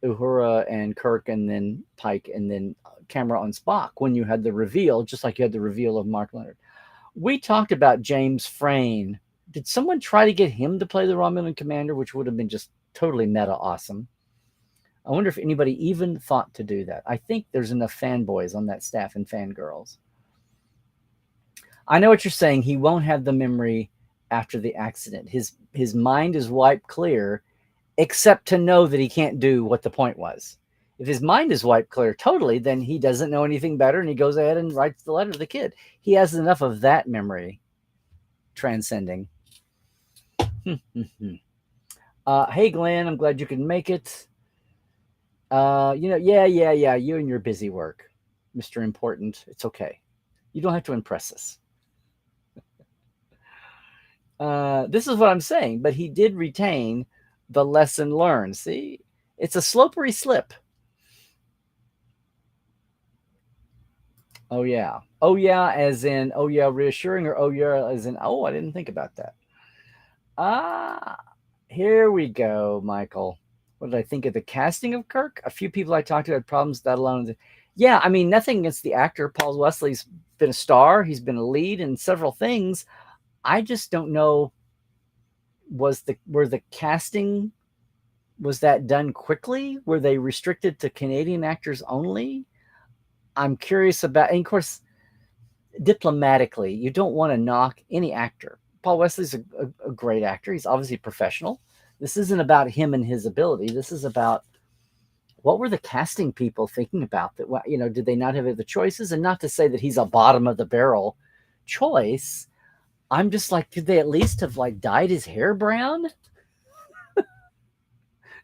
and Kirk, and then Pike, and then camera on Spock when you had the reveal, just like you had the reveal of Mark Leonard. We talked about James Frain. Did someone try to get him to play the Romulan commander, which would have been just totally meta awesome? I wonder if anybody even thought to do that. I think there's enough fanboys on that staff and fangirls. I know what you're saying. He won't have the memory after the accident. His mind is wiped clear, except to know that he can't do what the point was. If his mind is wiped clear totally, then he doesn't know anything better, and he goes ahead and writes the letter to the kid. He has enough of that memory transcending. Hey, Glenn, I'm glad you can make it. Yeah. You and your busy work, Mr. Important. It's okay. You don't have to impress us. This is what I'm saying, but he did retain the lesson learned. See, it's a slippery slip. Oh yeah, as in oh yeah, reassuring, or oh yeah, as in oh, I didn't think about that. Here we go, Michael. What did I think of the casting of Kirk? A few people I talked to had problems with that alone. Yeah, I mean, nothing against the actor. Paul Wesley's been a star. He's been a lead in several things. I just don't know. Were the casting, was that done quickly? Were they restricted to Canadian actors only? I'm curious about, and of course, diplomatically, you don't want to knock any actor. Paul Wesley's a great actor. He's obviously professional. This isn't about him and his ability. This is about what were the casting people thinking about that, did they not have the choices? And not to say that he's a bottom of the barrel choice. I'm just like, could they at least have dyed his hair brown?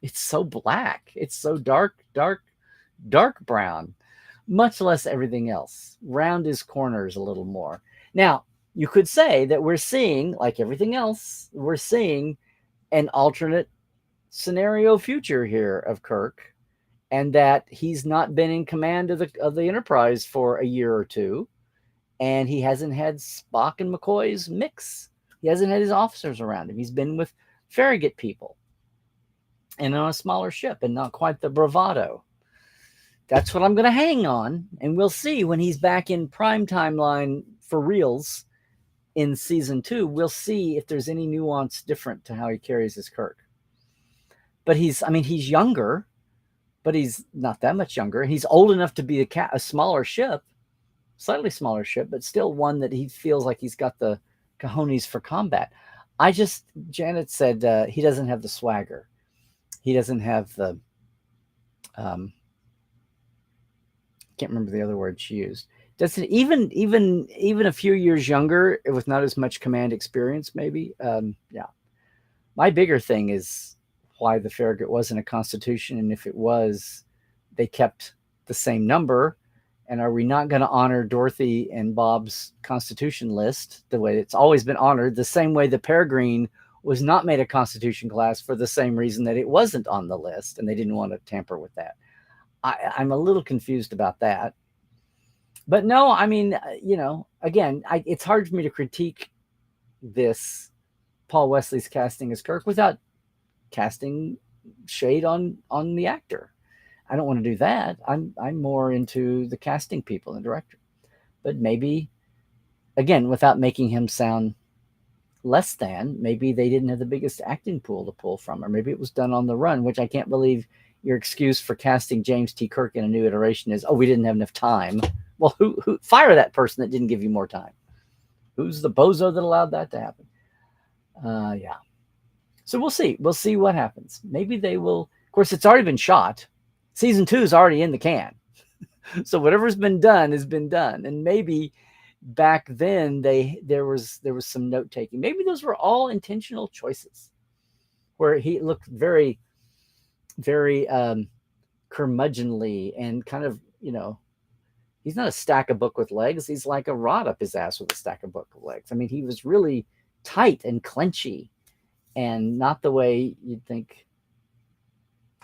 It's so black. It's so dark brown, much less everything else. Round his corners a little more. Now, you could say that we're seeing, like everything else, we're seeing an alternate scenario future here of Kirk, and that he's not been in command of the Enterprise for a year or two, and he hasn't had Spock and McCoy's mix. He hasn't had his officers around him. He's been with Farragut people and on a smaller ship, and not quite the bravado. That's what I'm going to hang on, and we'll see when he's back in prime timeline for reals in season 2. We'll see if there's any nuance different to how he carries his Kirk. But he's younger, but he's not that much younger. He's old enough to be a smaller ship, slightly smaller ship, but still one that he feels like he's got the cojones for combat. Janet said he doesn't have the swagger. He doesn't have the, can't remember the other word she used. Doesn't even a few years younger with not as much command experience, maybe. Yeah. My bigger thing is why the Farragut wasn't a Constitution, and if it was, they kept the same number. And are we not going to honor Dorothy and Bob's Constitution list the way it's always been honored, the same way the Peregrine was not made a Constitution class for the same reason that it wasn't on the list, and they didn't want to tamper with that. I'm a little confused about that. But no, again, it's hard for me to critique this Paul Wesley's casting as Kirk without casting shade on the actor. I don't want to do that. I'm more into the casting people and director. But maybe, again, without making him sound less than, maybe they didn't have the biggest acting pool to pull from, or maybe it was done on the run, which I can't believe your excuse for casting James T. Kirk in a new iteration is, oh, we didn't have enough time. Well, who fire that person that didn't give you more time? Who's the bozo that allowed that to happen? Yeah. So we'll see. We'll see what happens. Maybe they will. Of course, it's already been shot. Season 2 is already in the can. So whatever's been done has been done. And maybe back then there was some note taking. Maybe those were all intentional choices where he looked very, very curmudgeonly and kind of, He's not a stack of book with legs. He's like a rod up his ass with a stack of book with legs. I mean, he was really tight and clenchy, and not the way you'd think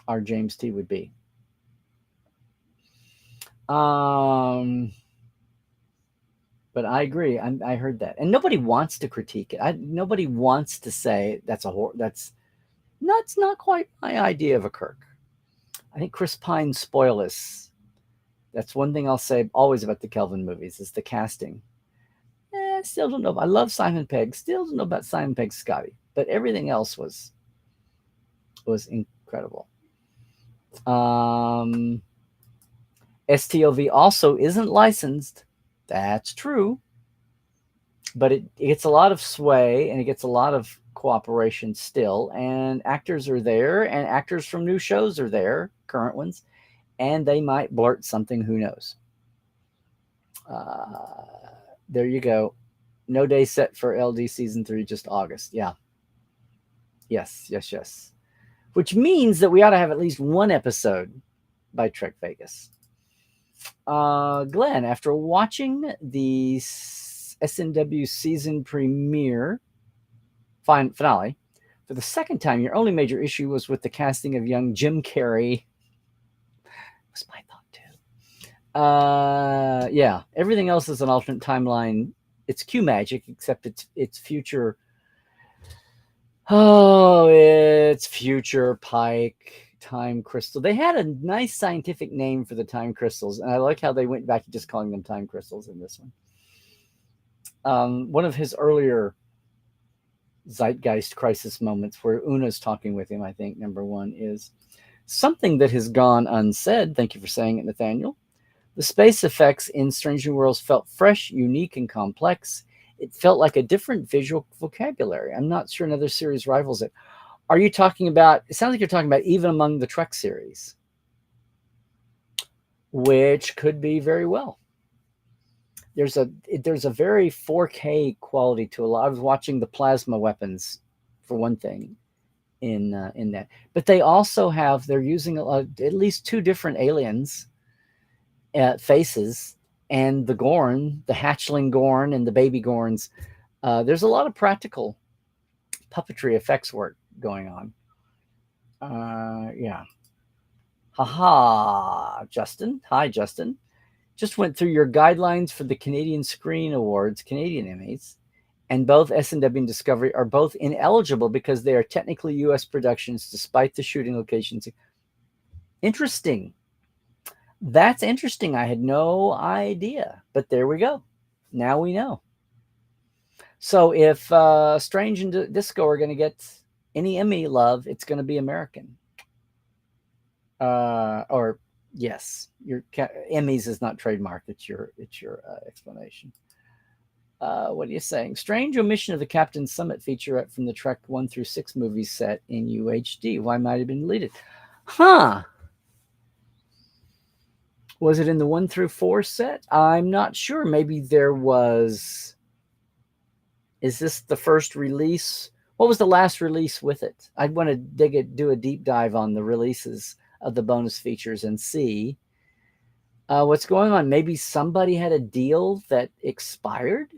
our James T would be. But I agree. I heard that, and nobody wants to critique it. Nobody wants to say that's not quite my idea of a Kirk. I think Chris Pine spoiled us. That's one thing I'll say always about the Kelvin movies is the casting. Still don't know. I love Simon Pegg. Still don't know about Simon Pegg's Scotty, but everything else was incredible. STOV also isn't licensed. That's true. But it gets a lot of sway and it gets a lot of cooperation still. And actors are there, and actors from new shows are there, current ones, and they might blurt something. Who knows? There you go. No day set for LD season 3, just August. Yeah. Yes. Which means that we ought to have at least one episode by Trek Vegas. Glenn, after watching the SNW season premiere finale for the second time, your only major issue was with the casting of young Jim Carrey. Was my thought too. Yeah, everything else is an alternate timeline. It's Q magic, except it's future. Oh, it's future Pike time crystal. They had a nice scientific name for the time crystals, and I like how they went back to just calling them time crystals in this one. One of his earlier zeitgeist crisis moments where Una's talking with him, I think, number 1 is something that has gone unsaid. Thank you for saying it, Nathaniel. The space effects in Strange New Worlds felt fresh, unique, and complex. It felt like a different visual vocabulary. I'm not sure another series rivals it. Are you talking about, it sounds like you're talking about even among the Trek series, which could be very well. There's a very 4K quality to a lot. I was watching the plasma weapons, for one thing, in that. But they also they're using at least 2 different aliens faces, and the Gorn, the hatchling Gorn and the baby Gorns. There's a lot of practical puppetry effects work going on. Yeah. Haha, Justin. Hi, Justin. Just went through your guidelines for the Canadian Screen Awards, Canadian Emmys, and both S&W and Discovery are both ineligible because they are technically U.S. productions despite the shooting locations. Interesting. That's interesting. I had no idea, but there we go. Now we know. So if Strange and Disco are going to get any Emmy love, it's going to be American. Or yes, your Emmys is not trademarked. It's your explanation. What are you saying? Strange omission of the Captain Summit featurette from the Trek 1 through 6 movies set in UHD. Why might it have been deleted? Huh. Was it in the 1 through 4 set? I'm not sure. Maybe there was. Is this the first release? What was the last release with it? I'd want to do a deep dive on the releases of the bonus features and see what's going on. Maybe somebody had a deal that expired.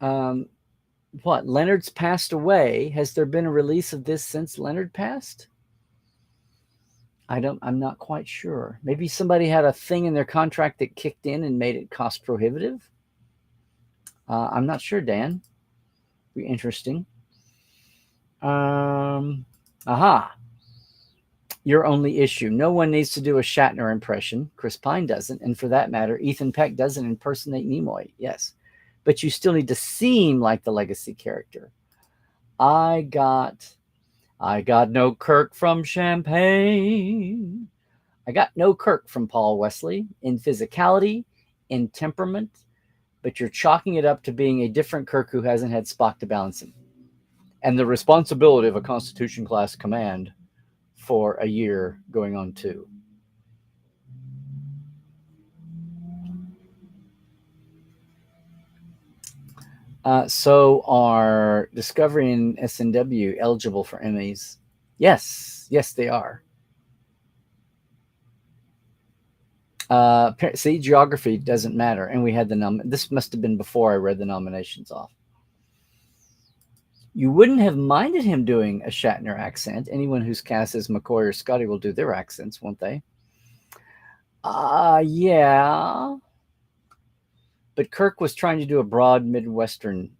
What? Leonard's passed away. Has there been a release of this since Leonard passed? I'm not quite sure. Maybe somebody had a thing in their contract that kicked in and made it cost prohibitive. I'm not sure, Dan. Be interesting. Aha. Your only issue. No one needs to do a Shatner impression. Chris Pine doesn't. And for that matter, Ethan Peck doesn't impersonate Nimoy. Yes. But you still need to seem like the legacy character. I got no Kirk from Champagne. I got no Kirk from Paul Wesley in physicality, in temperament, but you're chalking it up to being a different Kirk who hasn't had Spock to balance him. And the responsibility of a Constitution class command for a year going on 2. So are Discovery and SNW eligible for Emmys? Yes, they are. See, geography doesn't matter. And we had this must have been before I read the nominations off. You wouldn't have minded him doing a Shatner accent. Anyone who's cast as McCoy or Scotty will do their accents, won't they? Yeah. But Kirk was trying to do a broad Midwestern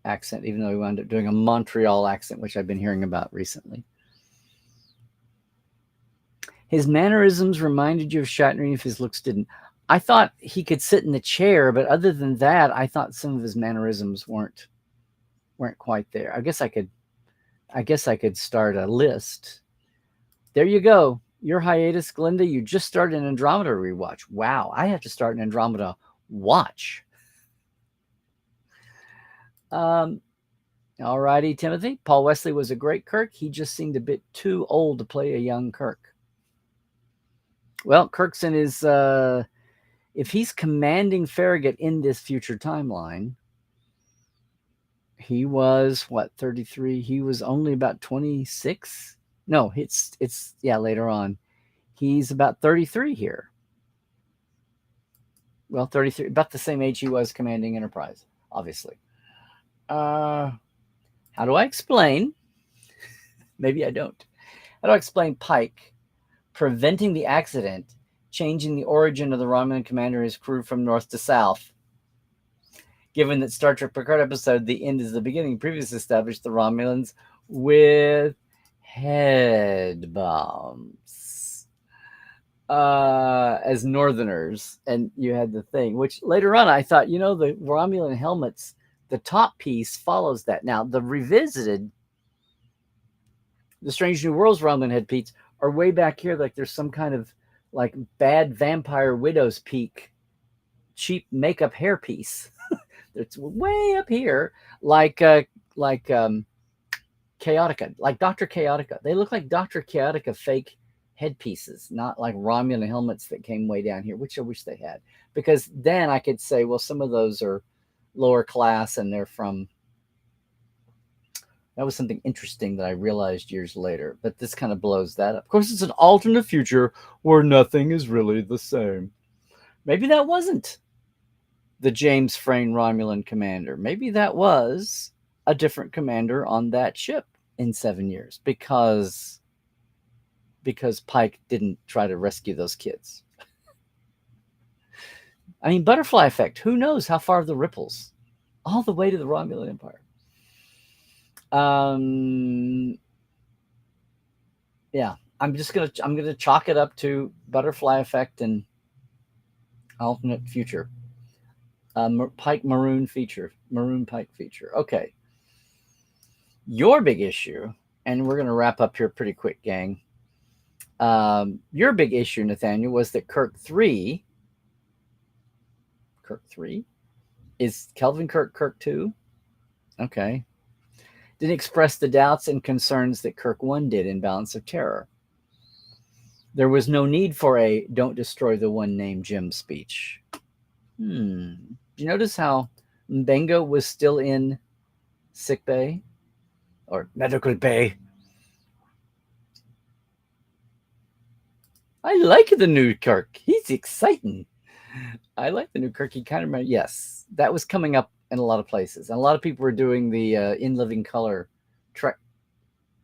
accent, even though he wound up doing a Montreal accent, which I've been hearing about recently. His mannerisms reminded you of Shatner, if his looks didn't. I thought he could sit in the chair, but other than that, I thought some of his mannerisms weren't quite there. I guess I could start a list. There you go. Your hiatus, Glinda. You just started an Andromeda rewatch. Wow, I have to start an Andromeda watch. All righty, Timothy. Paul Wesley was a great Kirk. He just seemed a bit too old to play a young Kirk. Well, Kirk's in his, if he's commanding Farragut in this future timeline, he was, what, 33? He was only about 26? No, it's later on. He's about 33 here. Well, 33, about the same age he was commanding Enterprise, obviously. How do I explain? Maybe I don't. How do I explain Pike preventing the accident, changing the origin of the Romulan commander and his crew from north to south? Given that Star Trek Picard episode The End is the Beginning previously established the Romulans with head bombs as Northerners, and you had the thing, which later on I thought, the Romulan helmets, the top piece follows that. Now, the revisited, the Strange New Worlds Romulan headpiece are way back here, like there's some kind of like bad vampire widow's peak, cheap makeup hairpiece. It's way up here, like Chaotica, like Dr. Chaotica. They look like Dr. Chaotica fake headpieces, not like Romulan helmets that came way down here, which I wish they had. Because then I could say, well, some of those are lower class and they're from... That was something interesting that I realized years later, but this kind of blows that up. Of course, it's an alternate future where nothing is really the same. Maybe that wasn't the James Frayne Romulan commander. Maybe that was a different commander on that ship in 7 years because Pike didn't try to rescue those kids. I mean, butterfly effect. Who knows how far the ripples? All the way to the Romulan Empire. Yeah, I'm gonna chalk it up to butterfly effect and alternate future. Pike Maroon Pike feature. Okay, your big issue, and we're gonna wrap up here pretty quick, gang. Your big issue, Nathaniel, was that Kirk 3 is Kelvin Kirk 2. Okay. Didn't express the doubts and concerns that Kirk 1 did in Balance of Terror. There was no need for a "don't destroy the one named Jim" speech. Did you notice how Mbenga was still in sick bay or medical bay? I like the new Kirk. He's exciting. I like the new Kirk. He kind of, yes, that was coming up in a lot of places. And a lot of people were doing the In Living Color Trek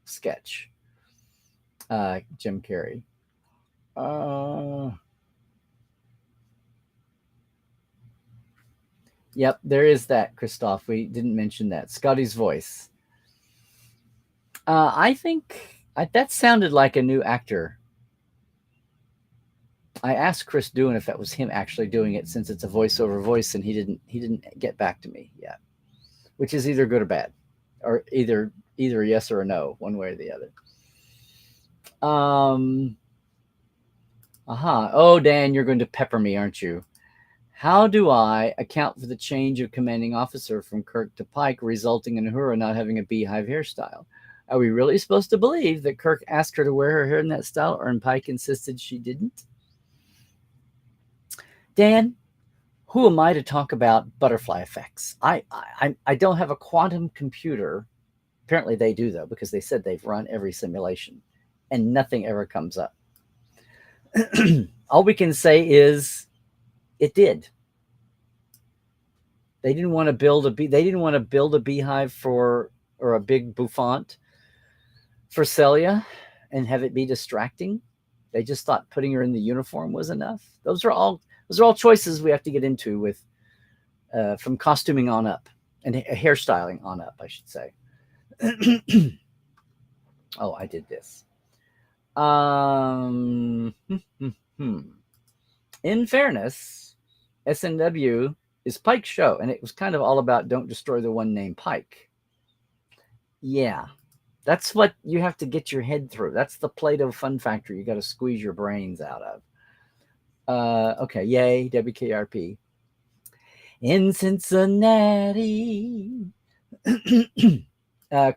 sketch. Jim Carrey. Yep, there is that, Christoph. We didn't mention that. Scotty's voice. I think that sounded like a new actor. I asked Chris Doohan if that was him actually doing it, since it's a voiceover voice, and he didn't get back to me yet, which is either good or bad, or either a yes or a no, one way or the other. Oh, Dan, you're going to pepper me, aren't you? How do I account for the change of commanding officer from Kirk to Pike, resulting in Uhura not having a beehive hairstyle? Are we really supposed to believe that Kirk asked her to wear her hair in that style, or Pike insisted she didn't? Dan, who am I to talk about butterfly effects? I don't have a quantum computer. Apparently they do, though, because they said they've run every simulation and nothing ever comes up. All we can say is it did. They didn't want to build they didn't want to build a beehive or a big bouffant for Celia and have it be distracting. They just thought putting her in the uniform was enough. Those are all choices we have to get into with from costuming on up and hairstyling on up, I should say. Oh, I did this. In fairness, SNW is Pike's show, and it was kind of all about don't destroy the one named Pike. Yeah, that's what you have to get your head through. That's the Play-Doh fun factory you got to squeeze your brains out of. Okay, yay, WKRP. In Cincinnati,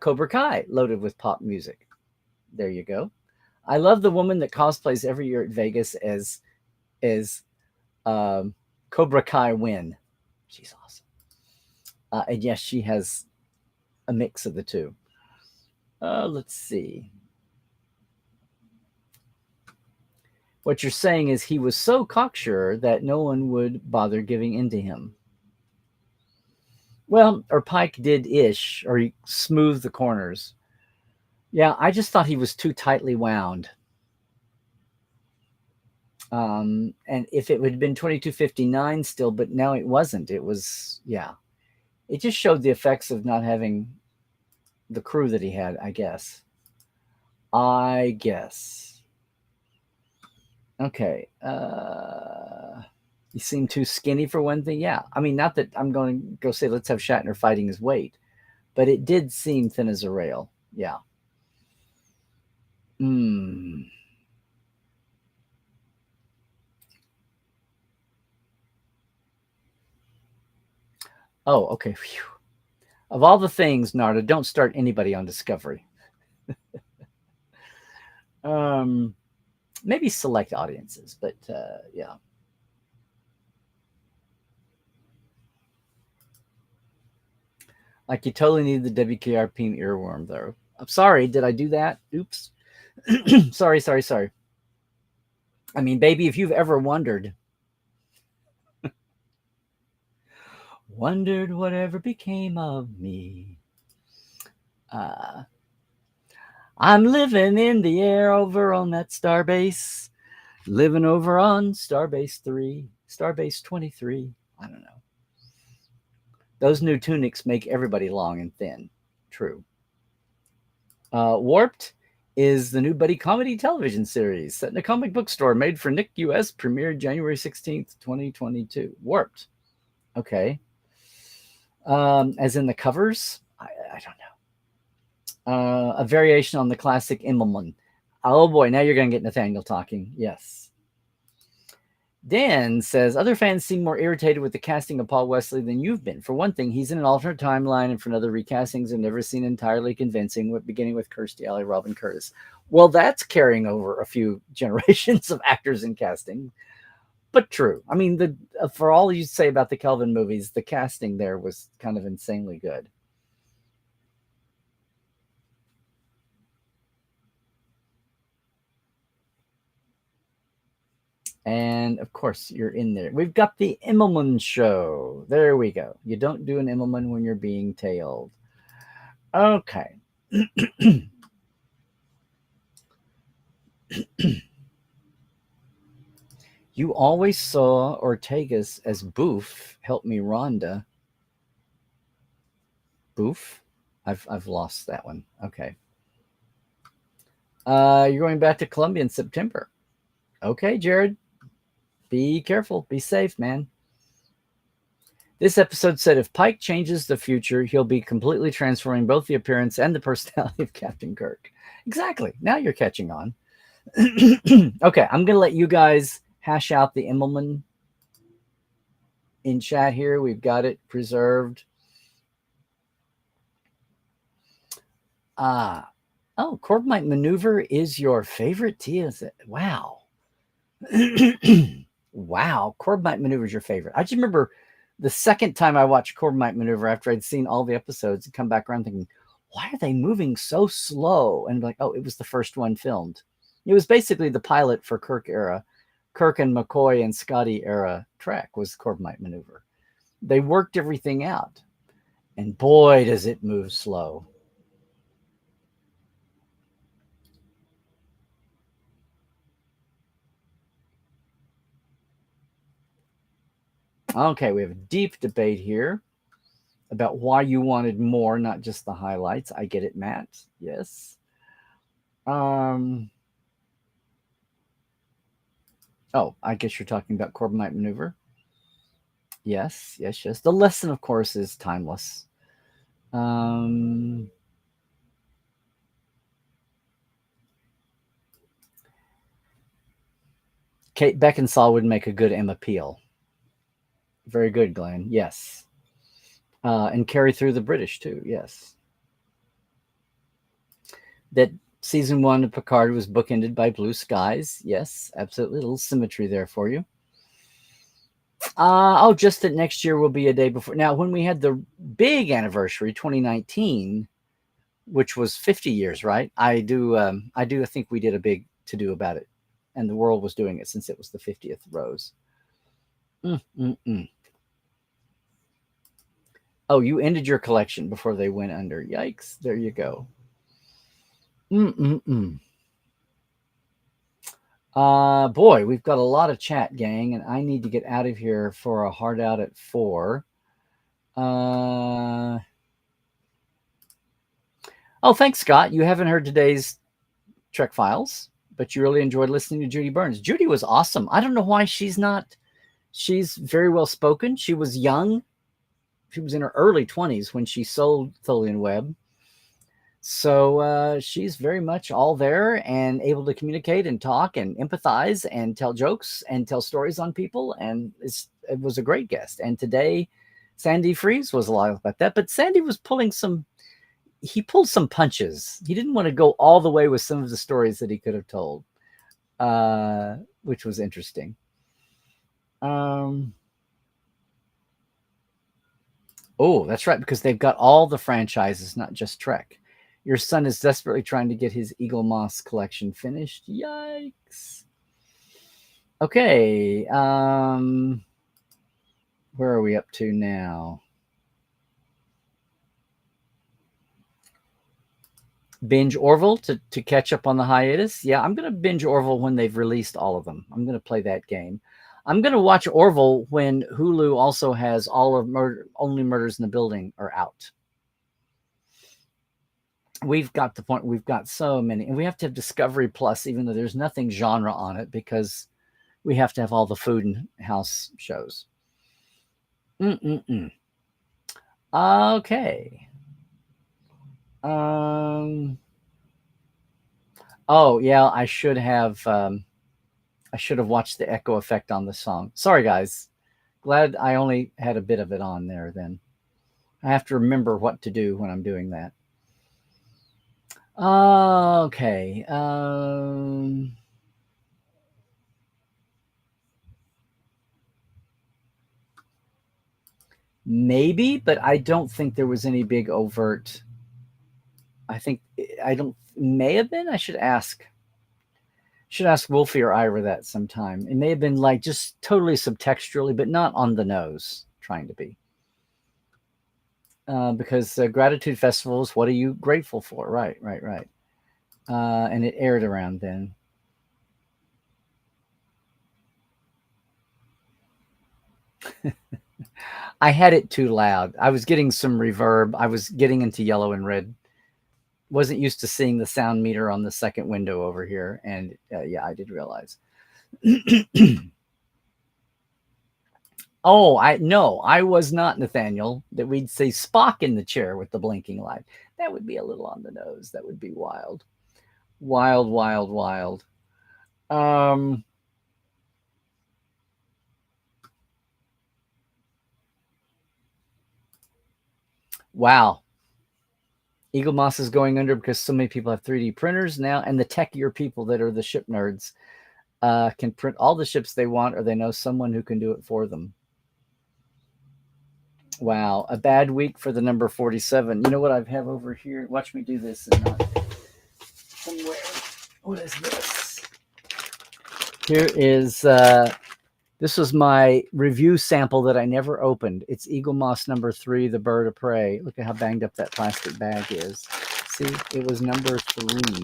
Cobra Kai, loaded with pop music. There you go. I love the woman that cosplays every year at Vegas as Cobra Kai Win. She's awesome. And yes, she has a mix of the two. Let's see. What you're saying is he was so cocksure that no one would bother giving in to him. Well, or Pike did ish, or he smoothed the corners. Yeah, I just thought he was too tightly wound. And if it would have been 2259 still, but now it wasn't. It was, yeah. It just showed the effects of not having the crew that he had, I guess. Okay. He seemed too skinny for one thing. Yeah. I mean, not that I'm going to go say, let's have Shatner fighting his weight, but it did seem thin as a rail. Yeah. Oh, okay. Whew. Of all the things, Narda, don't start anybody on Discovery. Maybe select audiences, but yeah. Like you totally need the WKRP earworm, though. I'm sorry. Did I do that? Oops. Sorry. I mean, baby, if you've ever wondered whatever became of me. I'm living in the air over on that starbase. Living over on Starbase 3, Starbase 23. I don't know. Those new tunics make everybody long and thin. True. Warped is the new buddy comedy television series set in a comic book store made for Nick US, premiered January 16th, 2022. Warped. Okay. As in the covers? I don't know. A variation on the classic Immelman. Oh boy, now you're going to get Nathaniel talking. Yes. Dan says, other fans seem more irritated with the casting of Paul Wesley than you've been. For one thing, he's in an alternate timeline, and for another, recastings have never seen entirely convincing, beginning with Kirstie Alley, Robin Curtis. Well, that's carrying over a few generations of actors in casting. But true. I mean, for all you say about the Kelvin movies, the casting there was kind of insanely good. And of course, you're in there. We've got the Immelman show. There we go. You don't do an Immelman when you're being tailed. Okay. You always saw Ortegas as Boof. Help me, Rhonda. Boof? I've lost that one. Okay. You're going back to Columbia in September. Okay, Jared. Be careful. Be safe, man. This episode said if Pike changes the future, he'll be completely transforming both the appearance and the personality of Captain Kirk. Exactly. Now you're catching on. Okay, I'm going to let you guys hash out the Immelman in chat here. We've got it preserved. Oh, Corbomite Maneuver is your favorite, Tia? Wow. Wow, Corbomite Maneuver is your favorite. I just remember the second time I watched Corbomite Maneuver after I'd seen all the episodes and come back around thinking, why are they moving so slow? And like, oh, it was the first one filmed. It was basically the pilot for Kirk and McCoy and Scotty era Trek was Corbomite Maneuver. They worked everything out. And boy, does it move slow. Okay, we have a deep debate here about why you wanted more, not just the highlights. I get it, Matt. Yes. Oh, I guess you're talking about Corbomite Maneuver. Yes. The lesson, of course, is timeless. Kate Beckinsale would make a good Emma Peel. Very good, Glenn. Yes. And carry through the British, too. Yes. That season 1 of Picard was bookended by blue skies. Yes, absolutely. A little symmetry there for you. Just that next year will be a day before. Now, when we had the big anniversary, 2019, which was 50 years, right? I do think we did a big to-do about it. And the world was doing it since it was the 50th rose. Oh, you ended your collection before they went under. Yikes. There you go. Boy, we've got a lot of chat, gang, and I need to get out of here for a hard out at 4. Oh, thanks, Scott. You haven't heard today's Trek Files, but you really enjoyed listening to Judy Burns. Judy was awesome. I don't know why she's very well spoken. She was young. She was in her early 20s when she sold Tholian Web. So she's very much all there and able to communicate and talk and empathize and tell jokes and tell stories on people. And it was a great guest. And today, Sandy Freeze was a lot about that. But Sandy was pulled some punches. He didn't want to go all the way with some of the stories that he could have told, which was interesting. Oh, that's right, because they've got all the franchises, not just Trek. Your son is desperately trying to get his Eagle Moss collection finished. Yikes. Okay. Where are we up to now? Binge Orville to catch up on the hiatus. Yeah, I'm going to binge Orville when they've released all of them. I'm going to play that game. I'm going to watch Orville when Hulu also has all of Only Murders in the Building are out. We've got the point. We've got so many, and we have to have Discovery Plus, even though there's nothing genre on it, because we have to have all the food and house shows. Okay. Oh yeah, I should have watched the echo effect on the song. Sorry, guys. Glad I only had a bit of it on there then. I have to remember what to do when I'm doing that. Okay. Maybe, but I don't think there was any big overt. May have been. I should ask Wolfie or Ira that sometime. It may have been like just totally subtextually, but not on the nose, trying to be. Because Gratitude Festivals, what are you grateful for? Right. And it aired around then. I had it too loud. I was getting some reverb. I was getting into yellow and red. Wasn't used to seeing the sound meter on the second window over here. And yeah, I did realize. Oh, I was not, Nathaniel, that we'd say Spock in the chair with the blinking light. That would be a little on the nose. That would be wild. Wild. Wow. Eagle Moss is going under because so many people have 3D printers now, and the techier people that are the ship nerds can print all the ships they want, or they know someone who can do it for them. Wow, a bad week for the number 47. You know what I have over here? Watch me do this and not somewhere. What is this? Here is this was my review sample that I never opened. It's Eagle Moss number 3, the bird of prey. Look at how banged up that plastic bag is. See, it was number 3.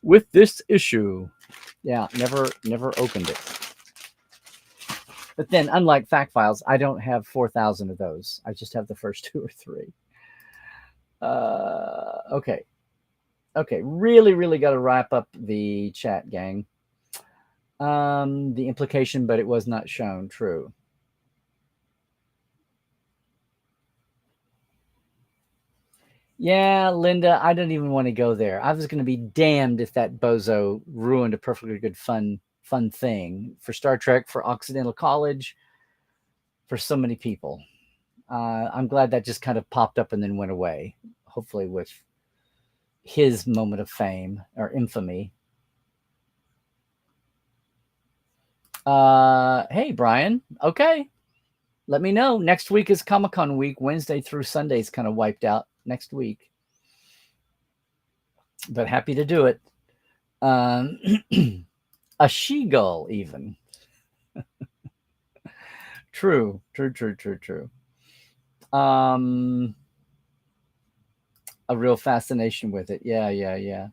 With this issue. Yeah, never opened it. But then, unlike Fact Files, I don't have 4,000 of those. I just have the first 2 or 3. Okay. Okay, really got to wrap up the chat, gang. The implication, but it was not shown. True. Yeah, Linda, I don't even want to go there. I was going to be damned if that bozo ruined a perfectly good fun thing for Star Trek, for Occidental College, for so many people. I'm glad that just kind of popped up and then went away, hopefully with his moment of fame or infamy. Hey, Brian. Okay. Let me know. Next week is Comic-Con week. Wednesday through Sunday is kind of wiped out next week. But happy to do it. A she-gull, even. True. A real fascination with it. Yeah.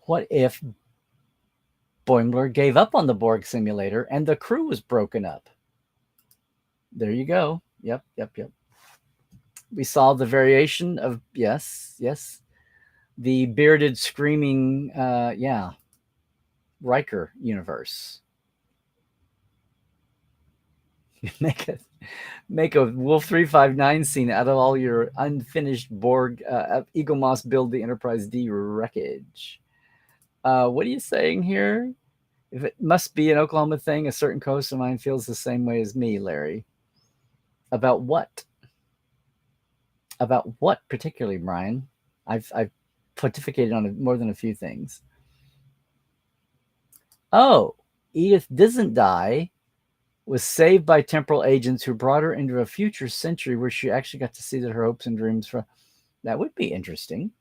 What if Boimler gave up on the Borg simulator and the crew was broken up? There you go. Yep. We saw the variation of, yes, the bearded screaming, Riker universe. Make a Wolf 359 scene out of all your unfinished Borg Eagle Moss build the Enterprise D wreckage. What are you saying here? If it must be an Oklahoma thing, a certain coast of mine feels the same way as me, Larry. About what? About what particularly, Brian? I've pontificated on more than a few things. Oh, Edith doesn't die, was saved by temporal agents who brought her into a future century where she actually got to see that her hopes and dreams for. That would be interesting.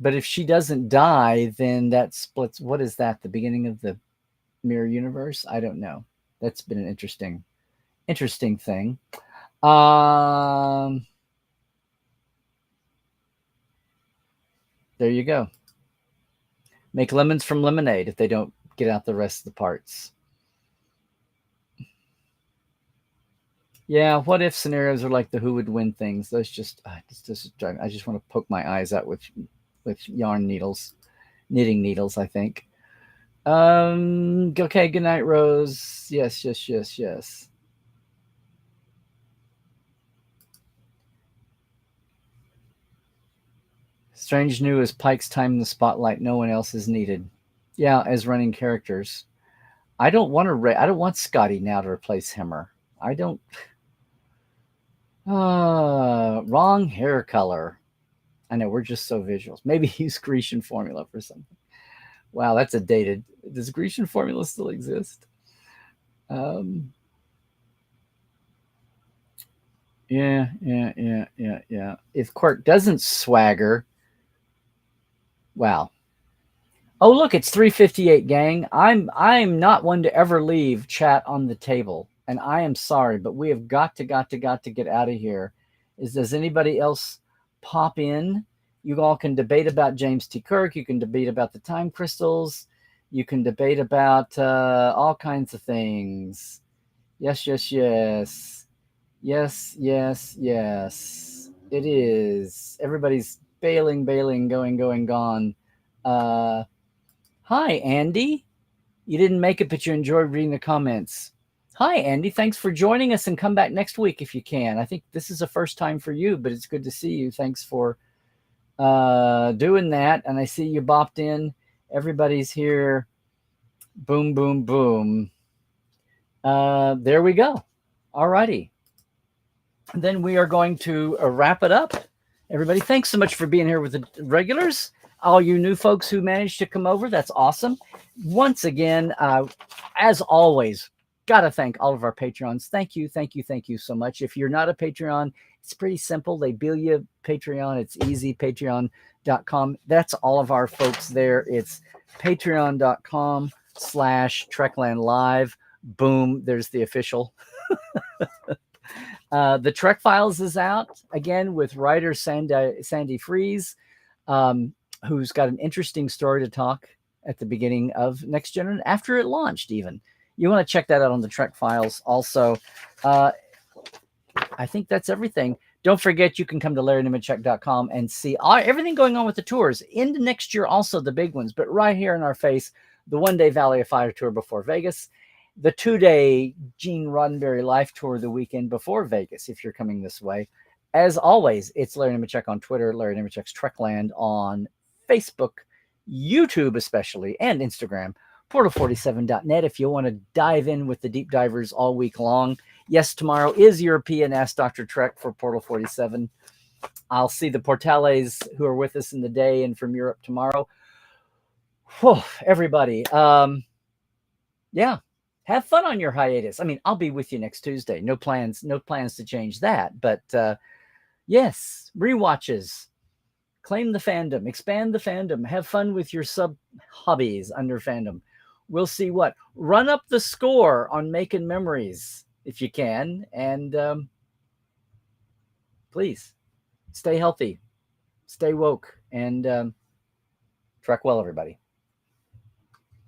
But if she doesn't die, then that splits. What is that? The beginning of the mirror universe? I don't know. That's been an interesting thing. There you go. Make lemons from lemonade if they don't get out the rest of the parts. Yeah, what if scenarios are like the who would win things? Those just I just want to poke my eyes out with yarn needles, knitting needles, I think. Okay, good night, Rose. Yes. Strange New is Pike's time in the spotlight. No one else is needed. Yeah, as running characters. I don't want Scotty now to replace Hemmer. I don't. Wrong hair color. I know, we're just so visuals. Maybe use Grecian formula for something. Wow, that's a dated. Does Grecian formula still exist? Yeah. If Quark doesn't swagger, wow. Oh, look, it's 3:58, gang. I'm not one to ever leave chat on the table, and I am sorry, but we have got to get out of here. Does anybody else pop in? You all can debate about James T. Kirk. You can debate about the time crystals. You can debate about all kinds of things. Yes. It is. Everybody's bailing, going, gone. Hi, Andy. You didn't make it, but you enjoyed reading the comments. Hi, Andy. Thanks for joining us, and come back next week if you can. I think this is the first time for you, but it's good to see you. Thanks for doing that. And I see you bopped in. Everybody's here. Boom. There we go. All righty. Then we are going to wrap it up. Everybody, thanks so much for being here with the regulars. All you new folks who managed to come over, that's awesome. Once again, as always, Gotta thank all of our Patreons. Thank you, thank you, thank you so much. If you're not a Patreon, it's pretty simple. They bill you Patreon. It's easy, patreon.com. That's all of our folks there. It's patreon.com/Trekland Live. Boom, there's the official. The Trek Files is out again with writer Sandy Fries, who's got an interesting story to talk at the beginning of Next Gen, after it launched even. You want to check that out on the Trek Files also. I think that's everything. Don't forget, you can come to LarryNemecek.com and see everything going on with the tours. Into next year also, the big ones. But right here in our face, the one-day Valley of Fire tour before Vegas, the 2-day Gene Roddenberry Life tour the weekend before Vegas, if you're coming this way. As always, it's Larry Nemecek on Twitter, Larry Nemecek's Trekland on Facebook, YouTube especially, and Instagram. Portal47.net if you want to dive in with the deep divers all week long. Yes, tomorrow is European Ask Dr. Trek for Portal 47. I'll see the Portales who are with us in the day and from Europe tomorrow. Whew, everybody. Yeah, have fun on your hiatus. I mean, I'll be with you next Tuesday. No plans to change that. But yes, rewatches. Claim the fandom, expand the fandom, have fun with your sub hobbies under fandom. We'll see what. Run up the score on Making Memories if you can. And please stay healthy, stay woke, and Trek well, everybody.